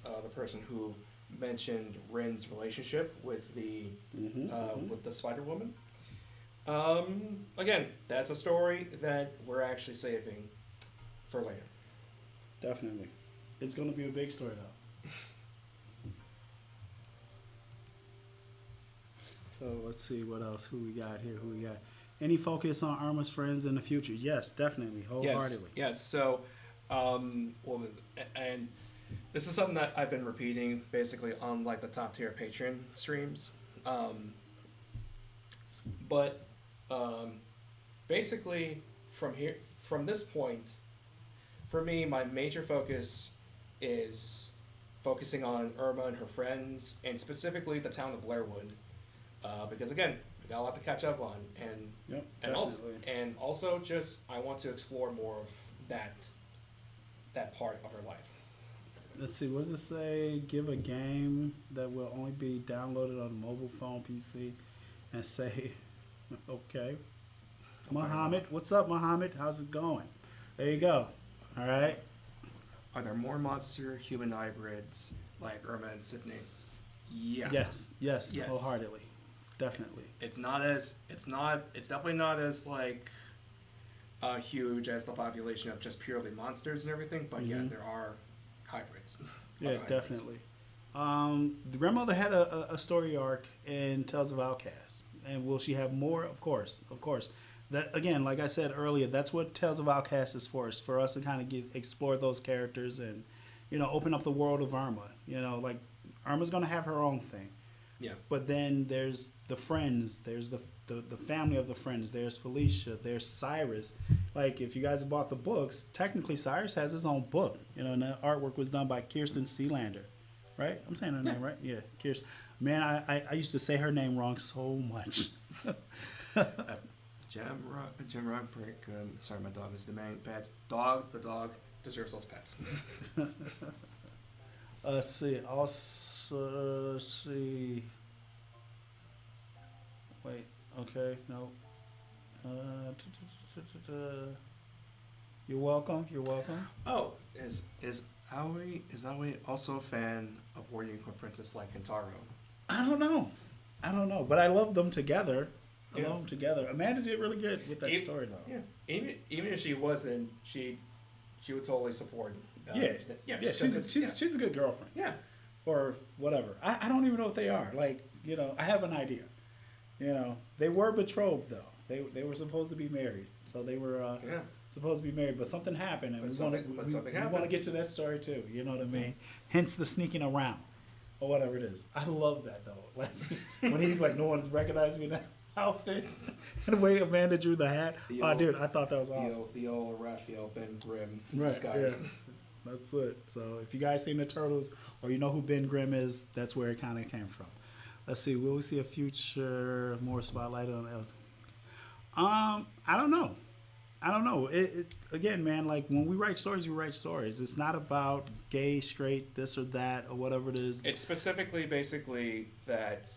the person who mentioned Rin's relationship with the Spider Woman. Again, that's a story that we're actually saving for later. Definitely. It's going to be a big story, though. So let's see what else. Who we got here? Any focus on Irma's friends in the future? Yes, definitely, wholeheartedly. Yes. So What was it? And this is something that I've been repeating basically on like the top tier Patreon streams. But basically from this point, for me, my major focus is focusing on Irma and her friends, and specifically the town of Blairwood, because again, we got a lot to catch up on, and Yep, and also just I want to explore more of that part of her life. Let's see, what does it say? Give a game that will only be downloaded on mobile phone, PC, and say, okay. Muhammad, what's up, Muhammad? How's it going? There you go. All right. Are there more monster human hybrids like Irma and Sydney? Yeah. Yes, wholeheartedly, definitely. It's definitely not as like huge as the population of just purely monsters and everything, but yeah, there are hybrids. Yeah, Hybrids. definitely. The grandmother had a story arc in Tales of Outcasts, and will she have more? Of course. That again, like I said earlier, that's what Tales of Outcasts is for us to kind of explore those characters and open up the world of Irma. Like Irma's gonna have her own thing. Yeah. But then there's the friends, there's the family of the friends, there's Felicia, there's Cyrus. Like, if you guys have bought the books, technically Cyrus has his own book, and the artwork was done by Kirsten Sealander, right? I'm saying her name right? Yeah, Kirsten. Man, I used to say her name wrong so much. Jim Rodbrick, sorry, my dog is the main pets. The dog deserves those pets. Let's see, also, see. Wait, okay, no. You're welcome. Oh, is Aoi also a fan of War Unicorn Princess like Kentaro? I don't know, but I love them together. Amanda did really good with that story, though. Yeah, even if she wasn't, she would totally support. She's a good girlfriend. Yeah, or whatever. I don't even know what they are. Like, I have an idea. They were betrothed though. They were supposed to be married, so they were supposed to be married. But something happened, and we want to get to that story too. You know what I mean? Hence the sneaking around, or whatever it is. I love that though. Like when he's like, no one's recognized me in that outfit, and the way Amanda drew the hat. Dude, I thought that was awesome. The old Raphael Ben Grimm right, disguise. Yeah. That's it. So if you guys seen the Turtles, or you know who Ben Grimm is, that's where it kind of came from. Let's see. Will we see a future more spotlight on El? I don't know. It again, man. Like when we write stories, we write stories. It's not about gay, straight, this or that, or whatever it is. It's specifically, basically, that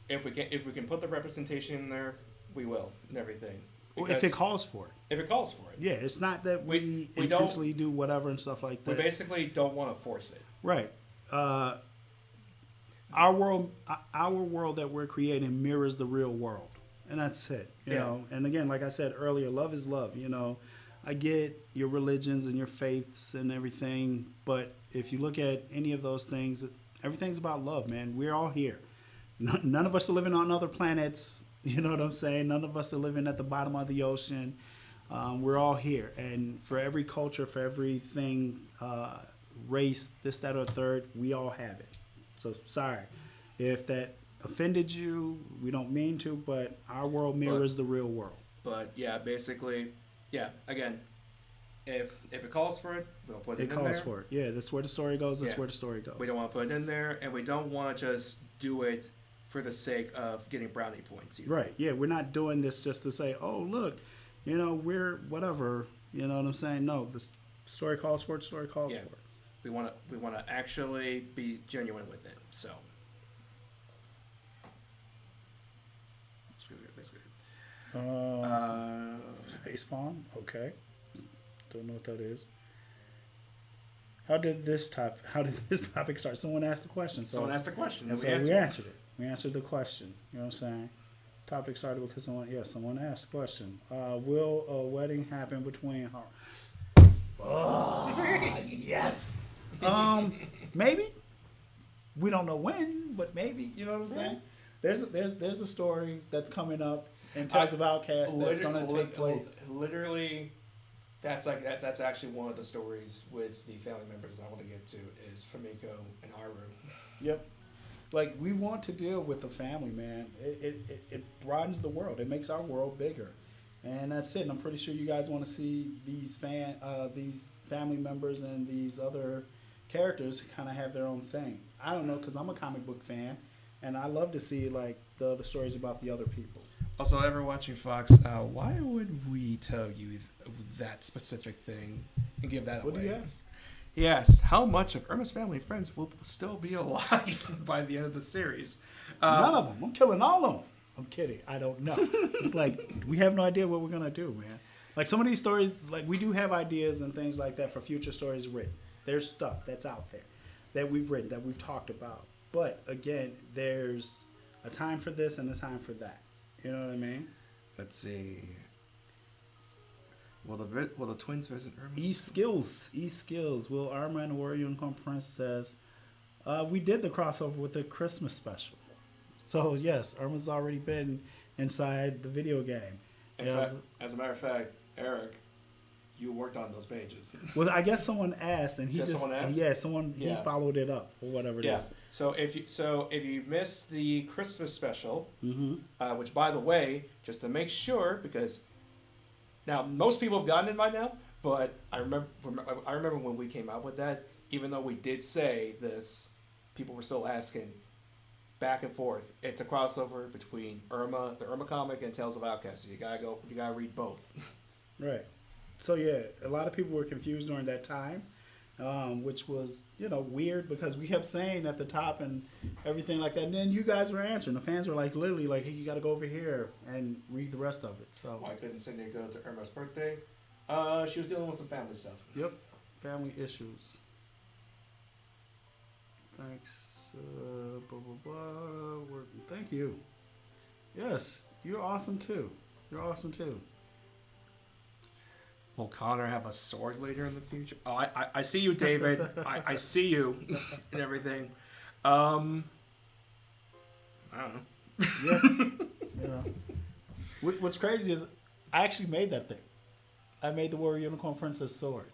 if we can put the representation in there, we will, and everything. If it calls for it. If it calls for it. Yeah, it's not that we intentionally do whatever and stuff like that. We basically don't want to force it. Right. Our world that we're creating mirrors the real world, and that's it. You know. And again, like I said earlier, love is love. I get your religions and your faiths and everything, but if you look at any of those things, everything's about love, man. We're all here. None of us are living on other planets. You know what I'm saying? None of us are living at the bottom of the ocean. We're all here, and for every culture, for everything, race, this, that, or third, we all have it. So sorry if that offended you. We don't mean to, but our world mirrors the real world. But yeah, basically, yeah. Again, if it calls for it, we'll put it in there. It calls for it. Yeah, that's where the story goes. That's where the story goes. We don't want to put it in there, and we don't want to just do it for the sake of getting brownie points either. Right. Yeah, we're not doing this just to say, oh, look, we're whatever. You know what I'm saying? No, the story calls for it. Story calls for it. We want to actually be genuine with it. So that's good. Face palm. Okay. Don't know what that is. How did this topic start? Someone asked the question. Someone asked the question, and we answered it. We answered the question. You know what I'm saying? Topic started because someone asked the question. Will a wedding happen between her? Oh, yes. Maybe. We don't know when, but maybe. You know what I'm saying? There's a story that's coming up in Tales of Outcasts that's going to take place. Literally, That's actually one of the stories with the family members I want to get to is Famiko and Haru. Yep. Like we want to deal with the family, man. It broadens the world. It makes our world bigger, and that's it. And I'm pretty sure you guys want to see these family members and these other characters kind of have their own thing. I don't know because I'm a comic book fan, and I love to see like the other stories about the other people. Also, ever watching Fox, why would we tell you that specific thing and give that What away? do you ask? He asked, how much of Irma's family and friends will still be alive by the end of the series? None of them. I'm killing all of them. I'm kidding. I don't know. It's like we have no idea what we're gonna do, man. Like some of these stories, like we do have ideas and things like that for future stories written. There's stuff that's out there that we've written, that we've talked about. But again, there's a time for this and a time for that. You know what I mean? Let's see. Will the twins visit Irma? East skills. Will Erma and the Warrior Unicorn Princess? We did the crossover with the Christmas special. So yes, Irma's already been inside the video game. As a matter of fact, Eric, you worked on those pages. Well, I guess someone asked, and he Someone asked? he followed it up or whatever it is. So if you missed the Christmas special, Mm-hmm. which by the way, just to make sure, because now most people have gotten it by now, but I remember when we came out with that, even though we did say this, people were still asking back and forth. It's a crossover between Irma, the Irma comic, and Tales of Outcasts. So you gotta read both. Right. So yeah, a lot of people were confused during that time, which was weird because we kept saying at the top and everything like that, and then you guys were answering. The fans were like literally like, "Hey, you got to go over here and read the rest of it." So Why couldn't Cindy go to Irma's birthday? She was dealing with some family stuff. yep, family issues. Thanks. Blah blah blah. Thank you. Yes, you're awesome too. You're awesome too. Will Connor have a sword later in the future? Oh, I see you, David. I see you and everything. I don't know. Yeah. What's crazy is I actually made that thing. I made the Warrior Unicorn Princess sword.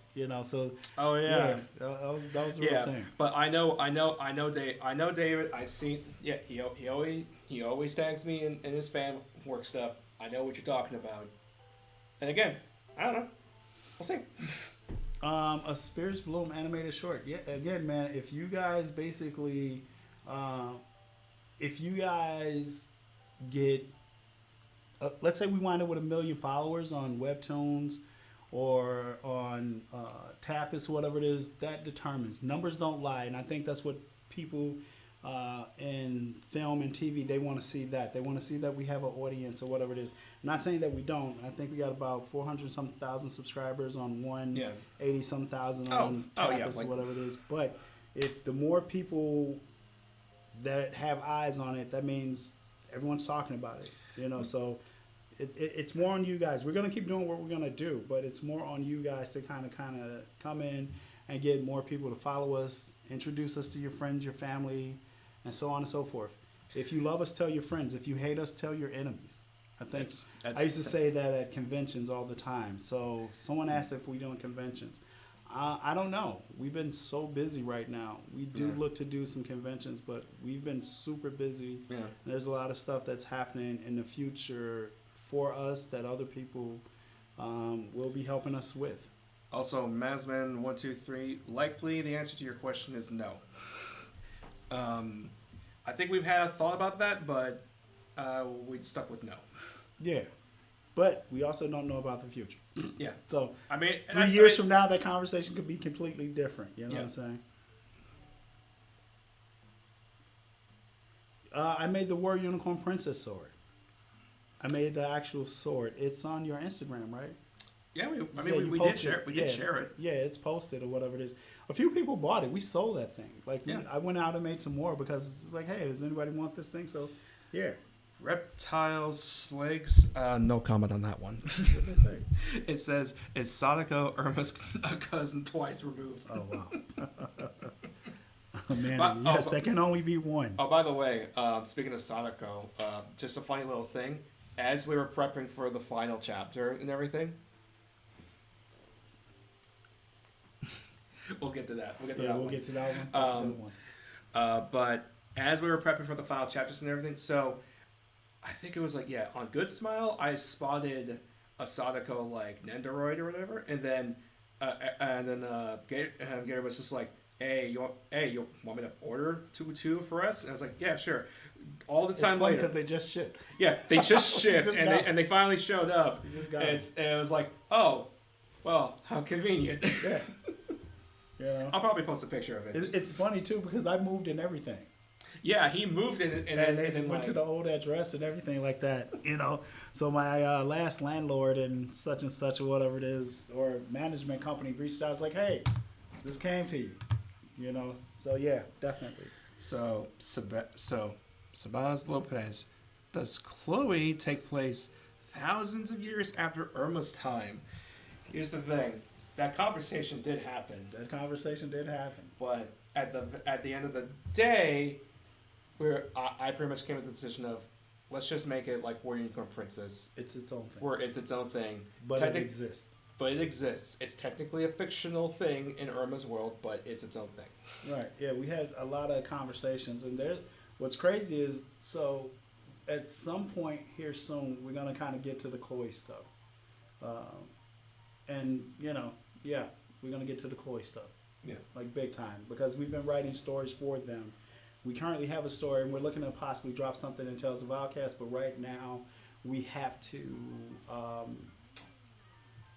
So. Oh yeah. That was a real thing. But I know David. I've seen. Yeah, he always tags me in his fan work stuff. I know what you're talking about. And again, I don't know. We'll see. A Spirits Bloom animated short. Yeah, again, man, if you guys basically, get, let's say we wind up with 1 million followers on Webtoons or on Tapas, whatever it is, that determines. Numbers don't lie, and I think that's what people in film and TV, they want to see that. They want to see that we have an audience or whatever it is. I'm not saying that we don't. I think we got about 400-some thousand subscribers on 180-some thousand on Tapas, whatever it is. But if the more people that have eyes on it, that means everyone's talking about it. So it's more on you guys. We're gonna keep doing what we're gonna do, but it's more on you guys to kind of come in and get more people to follow us, introduce us to your friends, your family, and so on and so forth. If you love us, tell your friends. If you hate us, tell your enemies. I think I used to say that at conventions all the time. So someone asked if we're doing conventions. I don't know. We've been so busy right now. We do look to do some conventions, but we've been super busy. Yeah. There's a lot of stuff that's happening in the future for us that other people will be helping us with. Also, Mazman123, likely the answer to your question is no. I think we've had a thought about that, but we stuck with no. Yeah. But we also don't know about the future. Yeah. So, I mean, 3 years from now, that conversation could be completely different. You know what I'm saying? I made the Warrior Unicorn Princess sword. I made the actual sword. It's on your Instagram, right? Yeah, we did share it. We did share it. Yeah, it's posted or whatever it is. A few people bought it. We sold that thing. I went out and made some more because it's like, hey, does anybody want this thing? So, yeah. Reptiles, Sligs, no comment on that one. What did they say? It says, is Sadako Irma's cousin twice removed? Oh, wow. Oh, man, yes, there can only be one. Oh, by the way, speaking of Sadako, just a funny little thing. As we were prepping for the final chapter and everything, We'll get to that. We'll get to Yeah, that we'll one. get to that one. That's a good one. But as we were prepping for the final chapters and everything, so I think it was like, yeah, on Good Smile, I spotted a Sadako like Nendoroid or whatever, and then Gator was just like, hey, you want me to order two for us? And I was like, yeah, sure. All this time later, because they just shipped. yeah, they just shipped, Just and got they finally showed up. They just got And it was like, oh, well, how convenient. Yeah. You know? I'll probably post a picture of it. It's funny too because I moved in everything. Yeah, he moved in, and They then went to the old address and everything like that, you know. So my last landlord and such or whatever it is, or management company reached out. I was like, hey, this came to you, you know. So yeah, definitely. So Sabaz Lopez, does Chloe take place thousands of years after Irma's time? Here's the thing: that conversation did happen, but at the end of the day, where I pretty much came to the decision of, let's just make it like Warrior Unicorn Princess. It's its own thing. Where it's its own thing. But it exists. But it exists. It's technically a fictional thing in Irma's world, but it's its own thing. Right. Yeah, we had a lot of conversations, and what's crazy is, so at some point here soon, we're gonna kind of get to the Chloe stuff, and you know, yeah, we're gonna get to the Chloe stuff. Yeah. Like big time, because we've been writing stories for them. We currently have a story, and we're looking to possibly drop something in Tales of Outcast, but right now we have to.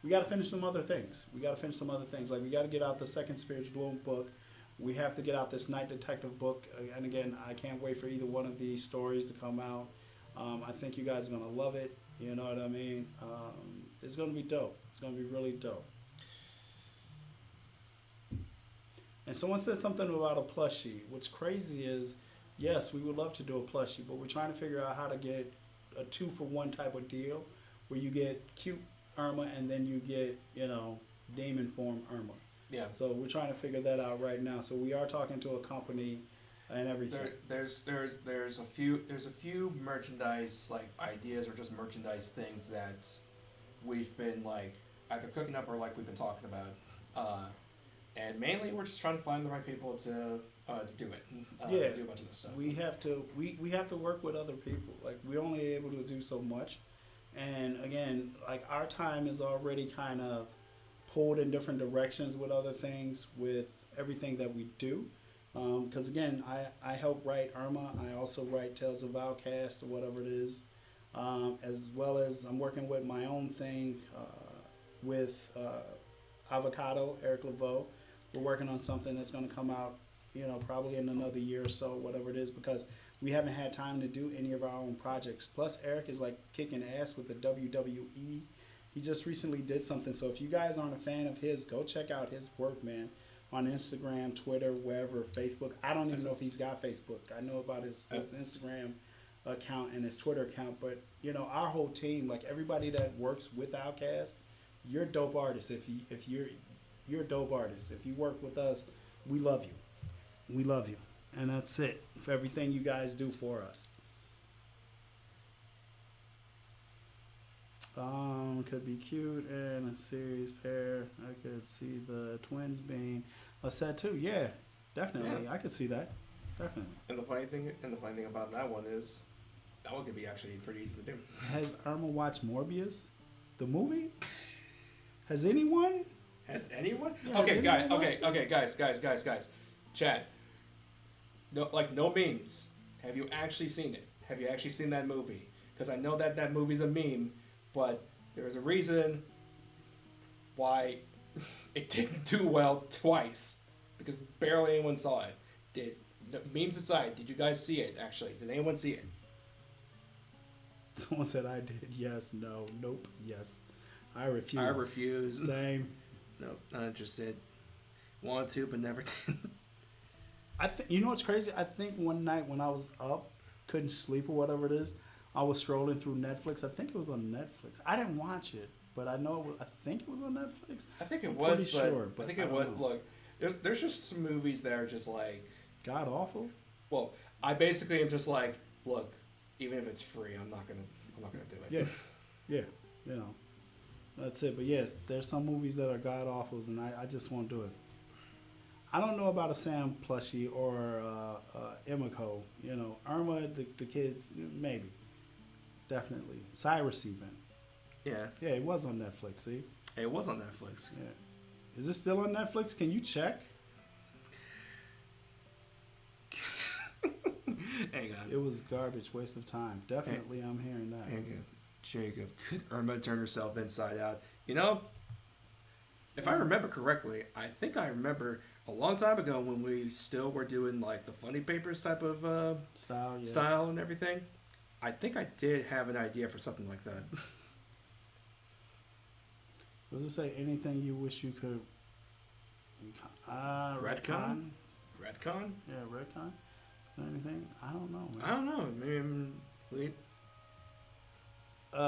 We got to finish some other things. Like we got to get out the second Spirits Bloom book. We have to get out this Night Detective book. And again, I can't wait for either one of these stories to come out. I think you guys are going to love it. You know what I mean? It's going to be dope. It's going to be really dope. And someone said something about a plushie. What's crazy is, yes, we would love to do a plushie, but we're trying to figure out how to get a 2-for-1 type of deal where you get cute Erma and then you get, you know, demon form Erma. Yeah. So we're trying to figure that out right now. So we are talking to a company and everything. There's a few merchandise like ideas or just merchandise things that we've been like either cooking up or like we've been talking about. And mainly we're just trying to find the right people to do it. To do a bunch of this stuff. We have to work with other people. Like we're only able to do so much. And again, like our time is already kind of pulled in different directions with other things, with everything that we do. Because again, I help write Erma. I also write Tales of Outcast or whatever it is. As well as I'm working with my own thing with Avocado, Eric Laveau. We're working on something that's going to come out, you know, probably in another year or so, whatever it is, because we haven't had time to do any of our own projects. Plus, Eric is like kicking ass with the WWE. He just recently did something. So if you guys aren't a fan of his, go check out his work, man, on Instagram, Twitter, wherever, Facebook. I don't even know if he's got Facebook. I know about his Instagram account and his Twitter account. But, you know, our whole team, like everybody that works with Outkast, you're a dope artist. If you're a dope artist. If you work with us, we love you. We love you. And that's it for everything you guys do for us. Could be cute and a serious pair. I could see the twins being a set too. Yeah, definitely. Yeah. I could see that. Definitely. And the funny thing about that one is that one could be actually pretty easy to do. Has Erma watched Morbius, the movie? Has anyone? Yeah, okay, guys. Chad. No memes. Have you actually seen it? Have you actually seen that movie? Because I know that movie's a meme, but there's a reason why it didn't do well twice. Because barely anyone saw it. Memes aside, did you guys see it, actually? Did anyone see it? Someone said I did. Yes, no, nope, yes. I refuse. I refuse. Same. Nope, not interested. Wanted to, but never did. You know what's crazy? I think one night when I was up, couldn't sleep or whatever it is, I was scrolling through Netflix. I think it was on Netflix. I didn't watch it, but I think it was on Netflix. I think it was, but I think it was. Look, there's just some movies that are just like god awful. Well, I basically am just like, look, even if it's free, I'm not gonna do it. Yeah, you know, that's it. But yes, there's some movies that are god awfuls, and I just won't do it. I don't know about a Sam plushie or Emiko. You know, Irma, the kids, maybe, definitely. Cyrus even. Yeah, Yeah, it was on Netflix. See, it was on Netflix. yeah, is it still on Netflix? Can you check? Hang on. It was garbage, waste of time. Definitely, I'm hearing that. Jacob, could Irma turn herself inside out? You know, if I remember correctly, I think I remember a long time ago when we still were doing like the funny papers type of style and everything. I think I did have an idea for something like that. Does it say anything you wish you could? Retcon? Retcon? Yeah, retcon. Anything? I don't know. Man. I don't know. Maybe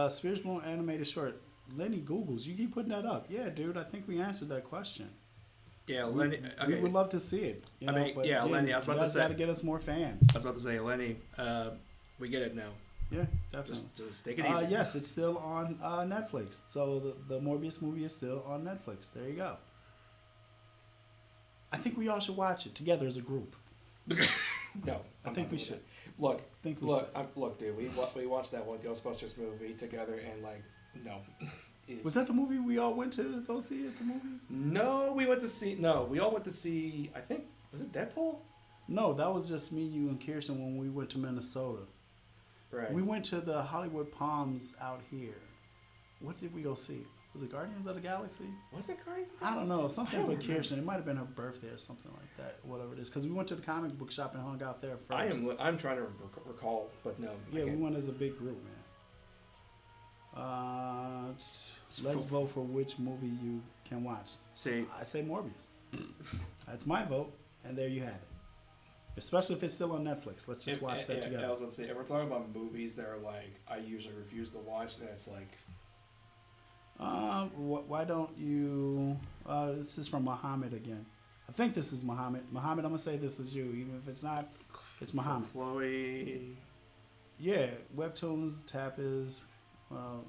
Spears Blown animated short. Lenny Googles. You keep putting that up. Yeah, dude. I think we answered that question. Yeah, Lenny. We would love to see it. You know, but yeah, Lenny. I was about to say. Got to get us more fans. I was about to say, Lenny. We get it now. Yeah, definitely. Just take it easy. Yes, it's still on Netflix. So the Morbius movie is still on Netflix. There you go. I think we all should watch it together as a group. No, I think we should. Look, dude. We watched that one Ghostbusters movie together, and like, no. Was that the movie we all went to go see at the movies? No, we all went to see. I think was it Deadpool? No, that was just me, you, and Kirsten when we went to Minnesota. Right. We went to the Hollywood Palms out here. What did we go see? Was it Guardians of the Galaxy? Was it Guardians? I don't know. Something for Kirsten. It might have been her birthday or something like that. Whatever it is. Because we went to the comic book shop and hung out there first. I'm trying to recall, but no. Yeah, we went as a big group, man. Let's vote for which movie you can watch. See, I say Morbius. That's my vote, and there you have it. Especially if it's still on Netflix. Let's just watch that together. I was going to say, if we're talking about movies that are like I usually refuse to watch, then it's like. Why don't you? This is from Muhammad again. I think this is Muhammad. Muhammad, I'm gonna say this is you, even if it's not. It's Muhammad. Chloe. Yeah, webtoons, tappers.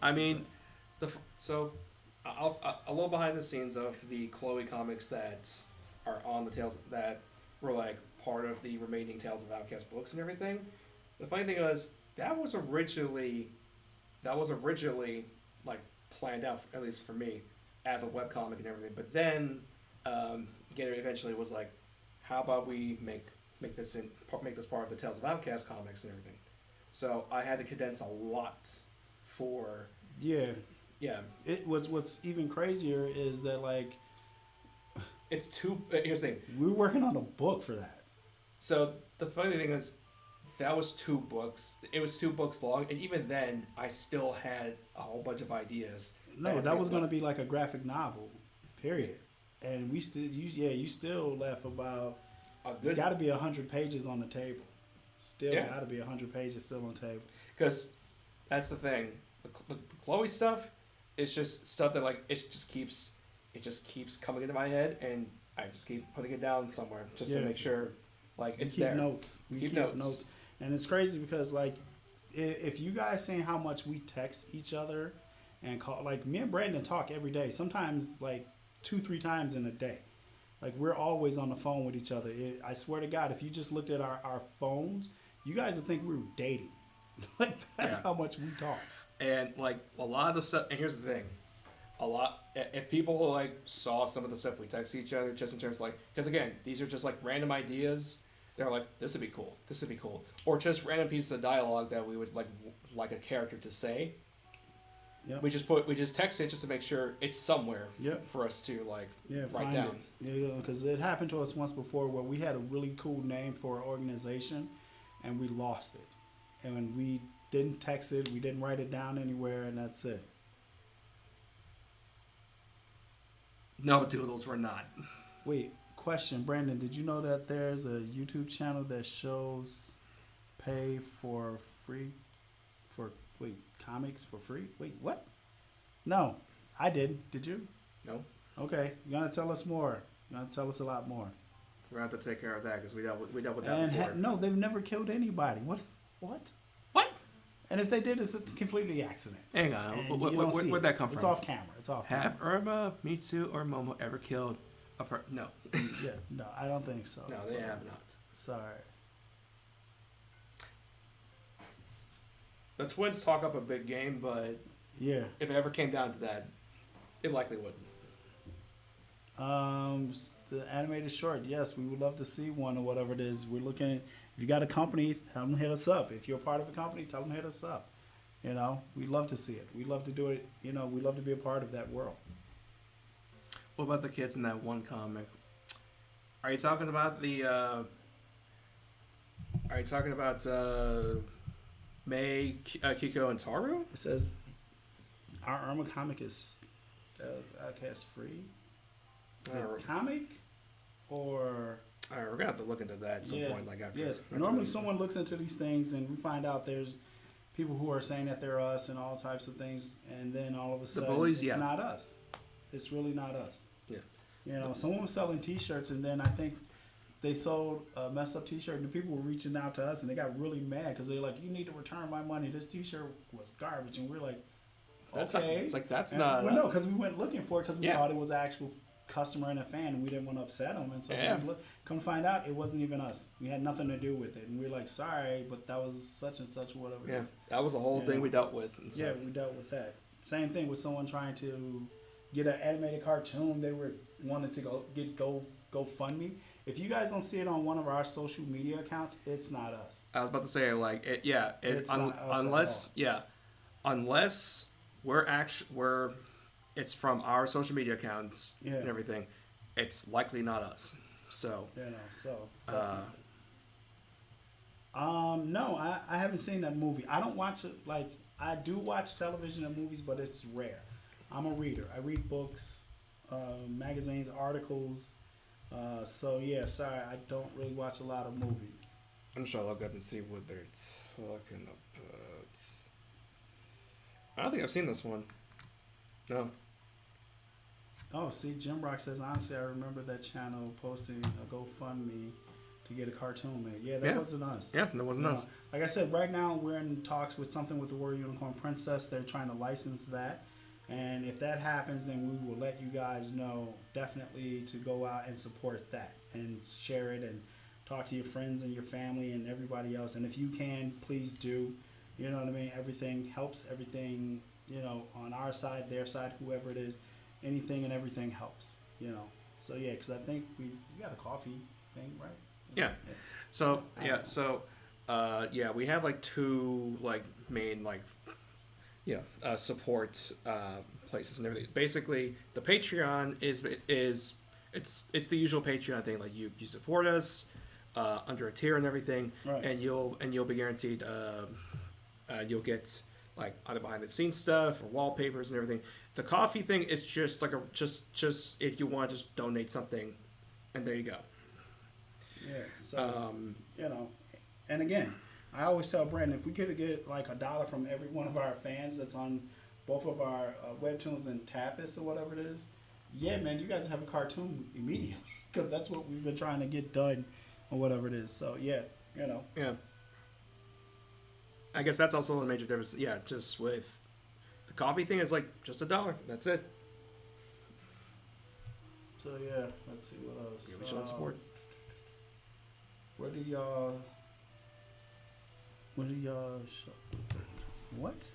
I mean, a little behind the scenes of the Chloe comics that are on the Tales that were like part of the remaining Tales of Outcast books and everything. The funny thing is that was originally like planned out, at least for me, as a webcomic and everything. But then, Gator eventually was like, "How about we make this part of the Tales of Outcast comics and everything?" So I had to condense a lot for. Yeah. Yeah. It was. What's even crazier is that like. It's too. Here's the thing. We were working on a book for that. So the funny thing is, that was 2 books. It was 2 books long, and even then, I still had a whole bunch of ideas. No, that was going to be like a graphic novel, period. And we still, you still left about. It's got to be 100 pages on the table. Still got to be 100 pages still on the table. Because that's the thing. The Chloe stuff is just stuff that like it just keeps coming into my head, and I just keep putting it down somewhere just to make sure. Like it's there. We keep notes. And it's crazy because like if you guys seeing how much we text each other and call, like me and Brandon talk every day, sometimes like 2-3 times in a day. Like we're always on the phone with each other. I swear to God, if you just looked at our phones, you guys would think we were dating. Like that's how much we talk. And like a lot of the stuff, and here's the thing. If people like saw some of the stuff we text each other, just in terms of like, because again, these are just like random ideas. They're like, this would be cool, or just random pieces of dialogue that we would like a character to say. Yep. We just text it just to make sure it's somewhere for us to like write down. Yeah, because it happened to us once before where we had a really cool name for an organization, and we lost it, and when we didn't text it, we didn't write it down anywhere, and that's it. No, doodles were not. Wait, question, Brandon, did you know that there's a YouTube channel that shows pay for free comics for free? Wait, what? No, I didn't. Did you? No. Okay, you're gonna tell us more. You're gonna tell us a lot more. We're gonna have to take care of that because we dealt with that before. No, they've never killed anybody. What? What? And if they did, it's a completely accident. Hang on, where'd that come from? It's off camera. Have Erma, Mitsu, or Momo ever killed No, Yeah, no, I don't think so. no, they have not. Sorry. The Twins talk up a big game, but Yeah. if it ever came down to that, it likely wouldn't. The animated short, yes, we would love to see one or whatever it is. We're looking at, if you got a company, tell them to hit us up. If you're a part of a company, tell them to hit us up. You know, we'd love to see it. We'd love to do it. You know, we'd love to be a part of that world. What about the kids in that one comic? Are you talking about the? Are you talking about May, Kiko, and Taru? It says our Irma comic is outcast free. The comic, or All right, we're gonna have to look into that at some point. Like after. yes, after normally this. someone looks into these things and we find out there's people who are saying that they're us and all types of things, and then all of a sudden bullies, it's yeah. not us. It's really not us. Yeah. You know, someone was selling T-shirts, and then I think they sold a messed up T-shirt, and the people were reaching out to us, and they got really mad because they're like, "You need to return my money. This T-shirt was garbage," and we're like, That's "Okay." not, it's like that's and, not. Well, no, because we went looking for it because we Yeah. thought it was an actual customer and a fan, and we didn't want to upset them, and so Yeah. come find out it wasn't even us. We had nothing to do with it, and we were like, "Sorry, but that was such and such, whatever." It Yeah, is. that was a whole Yeah. thing we dealt with. And Yeah, so. we dealt with that. Same thing with someone trying to get an animated cartoon. They were wanted to go fund me. If you guys don't see it on one of our social media accounts, it's not us. I was about to say like it. Yeah, It's not us at unless all. unless we're it's from our social media accounts Yeah. and everything. It's likely not us. So. You know, so. Uh, No, I haven't seen that movie. I don't watch it. Like, I do watch television and movies, but it's rare. I'm a reader. I read books, magazines, articles. So yeah, sorry, I don't really watch a lot of movies. I'm sure I'll look up and see what they're talking about. I don't think I've seen this one. No. Oh, see, Jim Rock says, honestly, I remember that channel posting a GoFundMe to get a cartoon made. Yeah, that Yeah. wasn't us. Yeah, that wasn't You know, us. like I said, right now we're in talks with something with the Warrior Unicorn Princess. They're trying to license that. And if that happens, then we will let you guys know definitely to go out and support that and share it and talk to your friends and your family and everybody else. And if you can, please do. You know what I mean? Everything helps. Everything, you know, on our side, their side, whoever it is, anything and everything helps. You know. So yeah, because I think we got a coffee thing, right? Yeah. So yeah, we have like two like main like support places and everything. Basically, the Patreon is it's the usual Patreon thing. Like you support us under a tier and everything, Right. and you'll be guaranteed you'll get like either behind the scenes stuff or wallpapers and everything. The coffee thing is just like just if you want to just donate something, and there you go. Yeah. So you know, and again, I always tell Brandon, if we could get like $1 from every one of our fans that's on both of our webtoons and Tapas or whatever it is, yeah, man, you guys have a cartoon immediately because that's what we've been trying to get done or whatever it is. So yeah, you know. Yeah. I guess that's also a major difference. Yeah, just with the coffee thing, it's like just $1. That's it. So yeah, let's see what else. Yeah, we show support. Where do y'all? Show? What?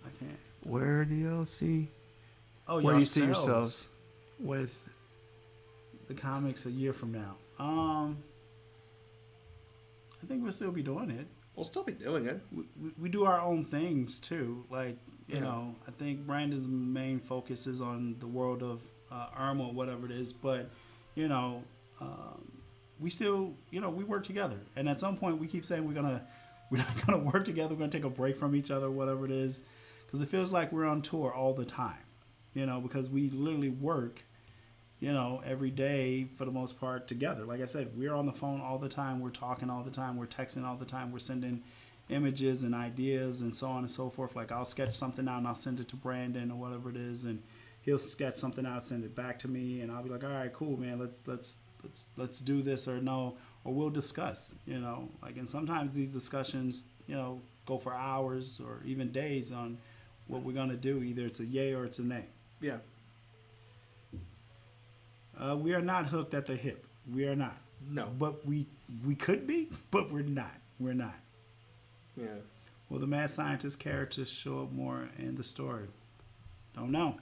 I can't. Where do y'all see? Oh, Where do you see yourselves. yourselves with? The comics a year from now? I think we'll still be doing it. We'll still be doing it. We do our own things too. Like, you Yeah. know, I think Brandon's main focus is on the world of Erma or whatever it is. But, you know, we still, you know, we work together. And at some point we keep saying we're not gonna work together. We're gonna take a break from each other, whatever it is, because it feels like we're on tour all the time. You know, because we literally work, you know, every day for the most part together. Like I said, we're on the phone all the time. We're talking all the time. We're texting all the time. We're sending images and ideas and so on and so forth. Like I'll sketch something out and I'll send it to Brandon or whatever it is, and he'll sketch something out, send it back to me, and I'll be like, all right, cool, man. Let's do this or no, or we'll discuss. You know, like, and sometimes these discussions, you know, go for hours or even days on what we're gonna do. Either it's a yay or it's a nay. Yeah. We are not hooked at the hip. We are not. No. But we could be, but we're not. We're not. Yeah. Will the mad scientist characters show up more in the story? Don't know.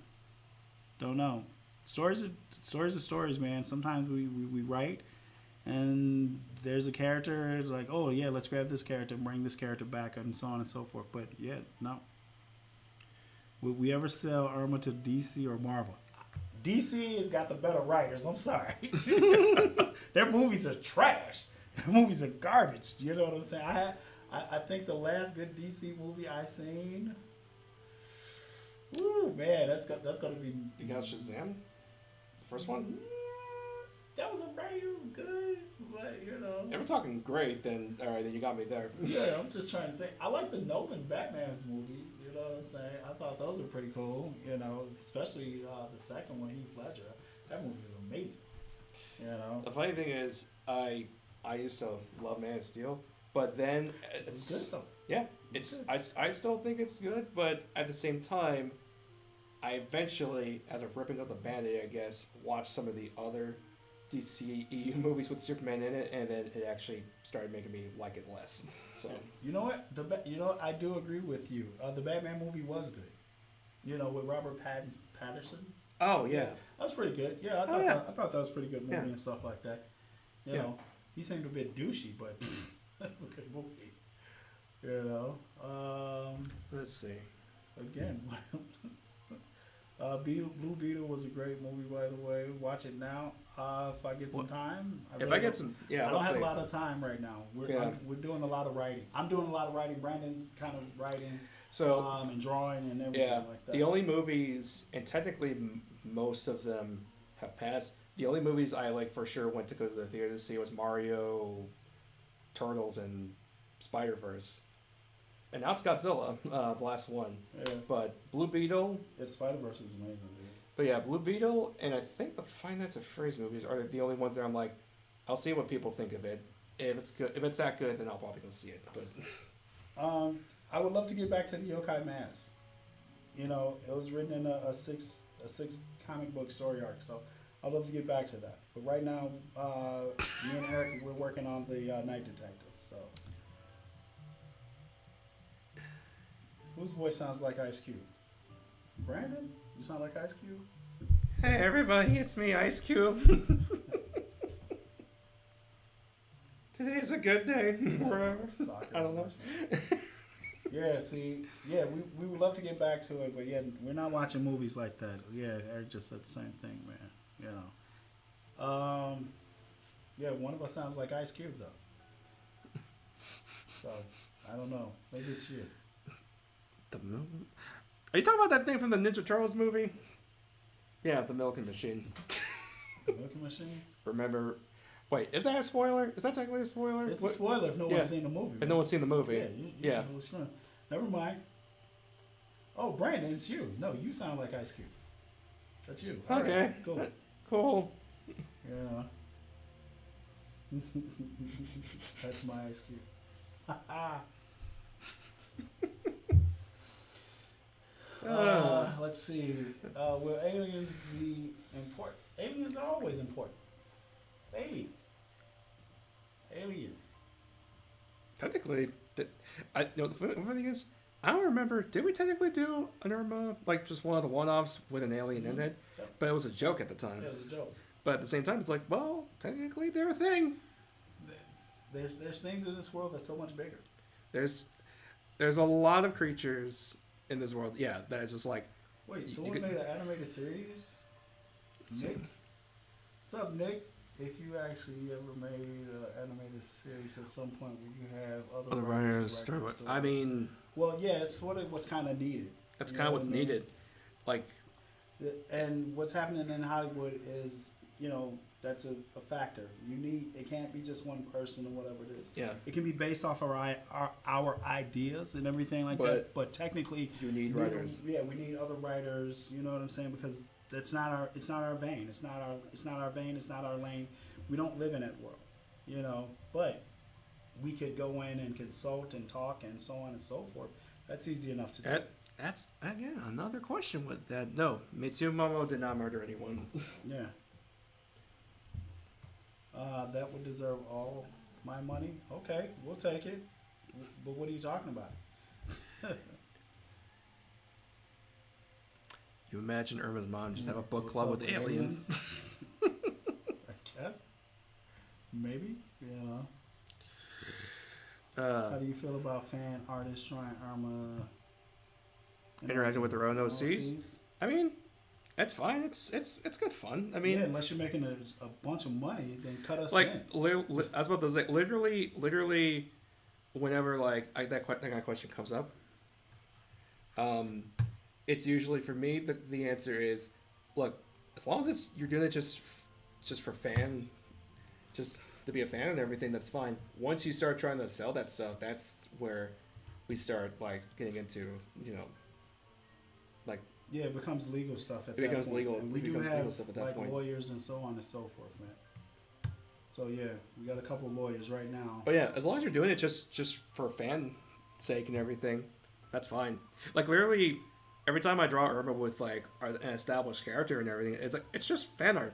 Don't know. Stories are stories, man. Sometimes we write and there's a character like, oh yeah, let's grab this character and bring this character back and so on and so forth. But yeah, no. Would we ever sell Erma to DC or Marvel? DC has got the better writers. I'm sorry. Their movies are trash. Their movies are garbage. You know what I'm saying? I think the last good DC movie I seen. Ooh, man, that's gonna be. You got Shazam? The first one? That was alright. It was good, but you know. If we're talking great, then all right, then you got me there. Yeah, I'm just trying to think. I like the Nolan Batman's movies. You know what I'm saying? I thought those were pretty cool. You know, especially the second one, Heath Ledger. That movie was amazing. You know. The funny thing is, I used to love Man of Steel, but then It's good though. yeah, It's I still think it's good, but at the same time, I eventually, as I'm ripping up the Band-Aid, I guess, watched some of the other DC EU movies with Superman in it, and then it actually started making me like it less. So You know what? You know what? I do agree with you. The Batman movie was good. You know, with Robert Patterson. oh yeah, That was pretty good. Yeah, I thought that was a pretty good movie and stuff like that. You know, he seemed a bit douchey, but that's a good movie. You know. let's see. Again, Blue Beetle was a great movie, by the way. Watch it now. If I get some time. If I get some, yeah, I don't let's have see. a lot of time right now. We're doing a lot of writing. I'm doing a lot of writing. Brandon's kind of writing, So and drawing and everything yeah, like that. the only movies, and technically most of them have passed. The only movies I like for sure went to go to the theater to see was Mario, Turtles, and Spider-Verse. And now it's Godzilla, the last one. Yeah. But Blue Beetle, Spider-Verse is amazing, dude. but yeah, Blue Beetle, and I think the Five Nights at Freddy's movies are the only ones that I'm like, I'll see what people think of it. If it's good, if it's that good, then I'll probably go see it. But I would love to get back to the Yokai Mask. You know, it was written in a six comic book story arc, so I'd love to get back to that. But right now, me and Eric, we're working on the Night Detective. So, whose voice sounds like Ice Cube? Brandon, you sound like Ice Cube. hey, everybody, it's me, Ice Cube. Today's a good day. I don't know. Yeah, see, yeah, we would love to get back to it, but yeah, we're not watching movies like that. Yeah, Eric just said the same thing, man. You know. Yeah, one of us sounds like Ice Cube though. So I don't know. Maybe it's you. Are you talking about that thing from the Ninja Turtles movie? Yeah, the milking machine. The Milking Machine. Remember? Wait, is that a spoiler? Is that technically a spoiler? It's a spoiler if no one's seen the movie. If no one's seen the movie. Yeah, you yeah. should screen. Never mind. Oh, Brandon, it's you. No, you sound like Ice Cube. That's you. All Okay. right, cool. Cool. Yeah. That's my Ice Cube. Let's see. Will aliens be important? Aliens are always important. It's aliens. Aliens. Technically, the funny thing is, I don't remember. Did we technically do an Erma, like just one of the one-offs with an alien in it? Yep. But it was a joke at the time. Yeah, it was a joke. But at the same time, it's like, well, technically they're a thing. There's things in this world that's so much bigger. There's a lot of creatures in this world. Yeah, that is just like. Wait, someone made an animated series? Nick? What's up, Nick? If you actually ever made an animated series at some point where you have other writers, I mean, well, yeah, it's what's kind of needed. that's kind of what's needed. Like, and what's happening in Hollywood is, you know, that's a factor. It can't be just one person or whatever it is. yeah, It can be based off our ideas and everything like that. But technically, you need writers. Yeah, we need other writers. You know what I'm saying? Because it's not our vein. It's not our vein. It's not our lane. We don't live in that world. You know, but we could go in and consult and talk and so on and so forth. That's easy enough to do. That's again another question with that. No, Mitsumomo did not murder anyone. Yeah. That would deserve all my money. Okay, we'll take it. But what are you talking about? You imagine Irma's mom just have a book Book club with aliens. I guess. Maybe. You know. How do you feel about fan artists trying Irma Interacting with their own OCs? OCs? I mean, it's fine. It's good fun. I mean, Yeah, unless you're making a bunch of money, then cut us like in. I was about to say, literally, whenever that kind of question comes up, it's usually for me the answer is, look, as long as you're doing it just for fan, just to be a fan and everything, that's fine. Once you start trying to sell that stuff, that's where we start getting into Yeah, it becomes legal stuff at it that becomes point. legal. And we It do becomes have legal stuff at that point. lawyers and so on and so forth, man. So yeah, we got a couple of lawyers right now. But yeah, as long as you're doing it just for fan sake and everything, that's fine. Like literally, every time I draw Erma with an established character and everything, it's just fan art,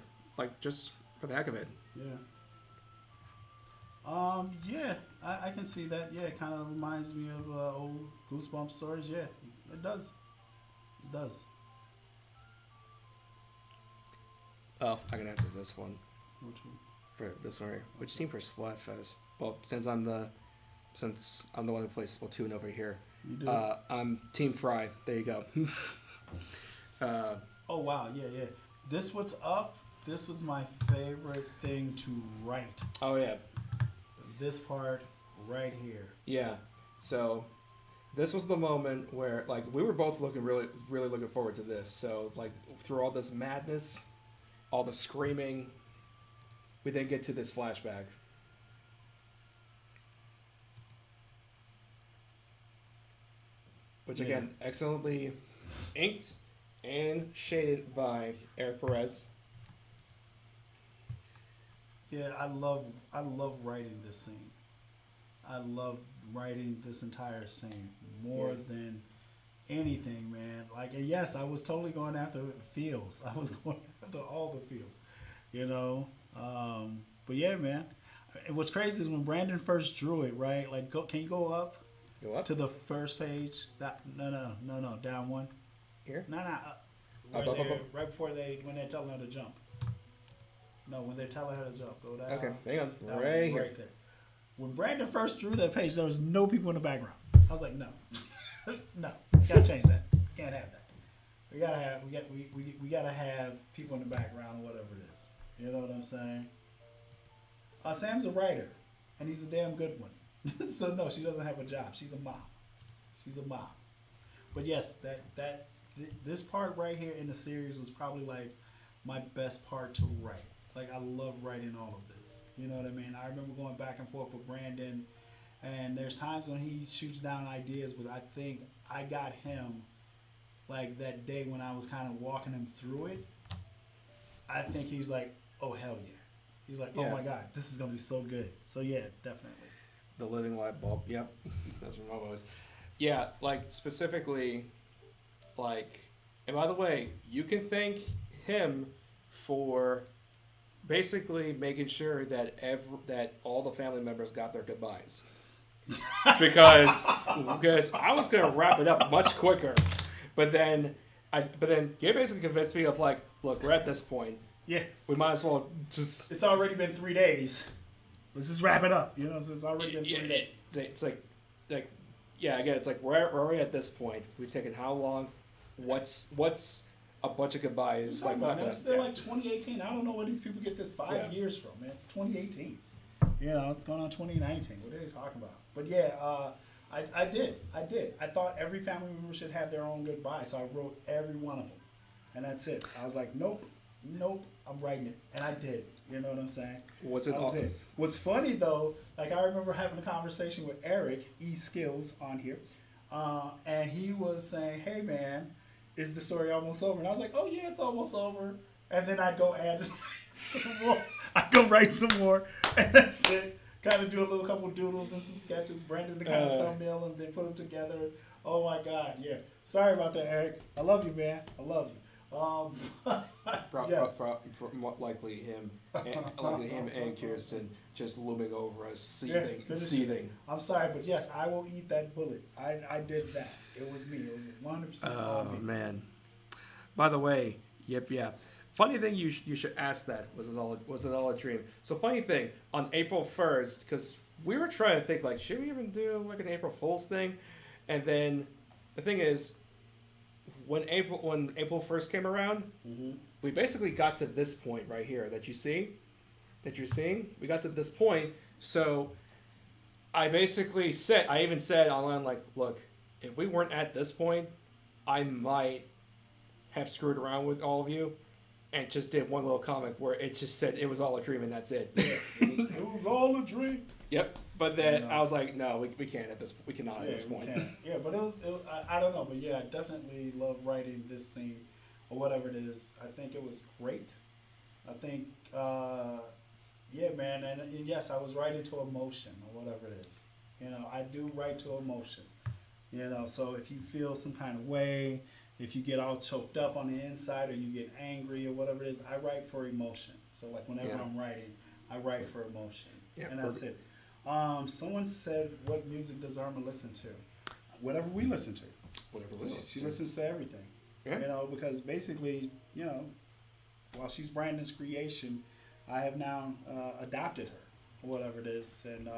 just for the heck of it. Yeah. Yeah, I can see that. Yeah, it kind of reminds me of old Goosebumps stories. Yeah, it does. It does. Oh, I can answer this one. Which one? For this one, which team for Splatfest? Well, since I'm the one who plays Splatoon over here, You do? I'm Team Fry. There you go. Oh wow, yeah. This what's up. This was my favorite thing to write. Oh yeah, This part right here. yeah. So this was the moment where we were both really looking forward to this. So through all this madness, all the screaming, we then get to this flashback. Which again, excellently inked and shaded by Eric Perez. Yeah, I love writing this scene. I love writing this entire scene more than anything, man. And yes, I was totally going after feels. I was going after all the feels, But yeah, man. And what's crazy is when Brandon first drew it, right? Can you go up? Go up To the first page. No, down one. here. No. Up. Right before when they're telling her to jump. No, when they're telling her to jump, go down. Okay, hang on. Down Right here. right there. When Brandon first drew that page, there was no people in the background. I was like, no, no, gotta change that. Can't have that. We gotta have people in the background, whatever it is. You know what I'm saying? Sam's a writer, and he's a damn good one. So no, she doesn't have a job. She's a mom. But yes, this part right here in the series was probably my best part to write. I love writing all of this. You know what I mean? I remember going back and forth with Brandon, and there's times when he shoots down ideas, but I think I got him that day when I was kind of walking him through it. I think he's like, oh hell yeah. He's like, oh my god, this is gonna be so good. So yeah, definitely. The living light bulb. Yep, that's what Momo is. Yeah, specifically, and by the way, you can thank him for basically making sure that that all the family members got their goodbyes. because I was gonna wrap it up much quicker, but then Gabe basically convinced me of look, we're at this point. Yeah, we might as well just. It's already been 3 days. Let's just wrap it up. It's already been 3 days. It's yeah. Again, it's we're already at this point. We've taken how long? What's a bunch of goodbyes? It's still 2018. I don't know where these people get this 5 years from, man. It's 2018. It's going on 2019. What are they talking about? But yeah, I did. I thought every family member should have their own goodbye, so I wrote every one of them, and that's it. I was like, nope, I'm writing it, and I did. You know what I'm saying? What's funny though, I remember having a conversation with Eric E Skills on here, and he was saying, "Hey man, is the story almost over?" And I was like, "Oh yeah, it's almost over." And then I'd go add some more. I'd go write some more, and that's it. Kind of do a little couple doodles and some sketches. Brandon to kind of thumbnail them, then put them together. Oh my God, yeah. Sorry about that, Eric. I love you, man. I love you. Yes. Likely him, and Kirsten just looming over us, Yeah, seething, finish it. seething. I'm sorry, but yes, I will eat that bullet. I did that. It was me. It was 100% all Oh me. man. By the way, yep. Funny thing, you should ask that. Was it all a dream? So funny thing, on April 1st, because we were trying to think like, should we even do like an April Fool's thing? And then the thing is, when April 1st came around, Hmm. we basically got to this point right here that you're seeing. We got to this point, so I even said online like, look, if we weren't at this point, I might have screwed around with all of you and just did one little comic where it just said it was all a dream and that's it. It was all a dream. Yep. But then No. I was like, no, we can't we cannot at Yeah, this we point. can. Yeah, but it was I don't know, but yeah, I definitely love writing this scene or whatever it is. I think it was great. I think, yeah, man, and yes, I was writing to emotion or whatever it is. You know, I do write to emotion. You know, so if you feel some kind of way, if you get all choked up on the inside or you get angry or whatever it is, I write for emotion. So like whenever Yeah. I'm writing, I write for emotion, Yeah, and that's it. Someone said, "What music does Erma listen to?" Whatever we listen to. Whatever it is. She listens to everything. Yeah. You know, because basically, you know, while she's Brandon's creation, I have now adopted her, whatever it is, and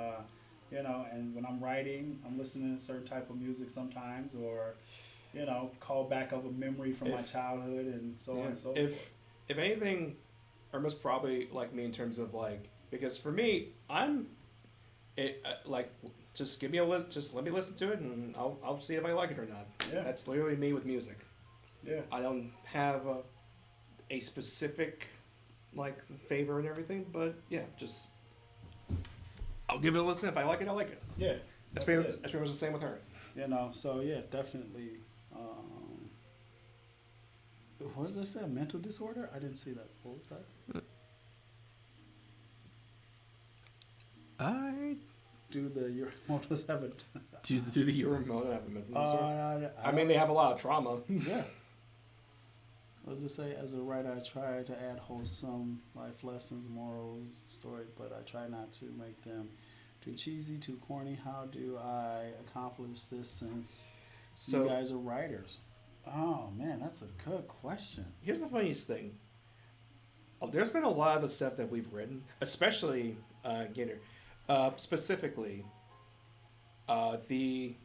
you know, and when I'm writing, I'm listening to a certain type of music sometimes, or you know, call back of a memory from my childhood, and so on and so forth. If anything, Irma's probably like me in terms of like, because for me, like just give me just let me listen to it and I'll see if I like it or not. Yeah. That's literally me with music. Yeah. I don't have a specific like favor and everything, but yeah, just I'll give it a listen. If I like it, I like it. Yeah. That's That's pretty it. much the same with her. You know, so yeah, definitely. What did I say? A mental disorder? I didn't see that. What was that? I Do the Yorimoto's have it? do the Euromoto have a mental disorder? I mean, don't- they have a lot of trauma. Yeah. What does it say? As a writer, I try to add wholesome life lessons, morals, story, but I try not to make them too cheesy, too corny. How do I accomplish this since So you guys are writers? Oh man, that's a good question. here's the funniest thing. There's been a lot of the stuff that we've written, especially Gator, specifically the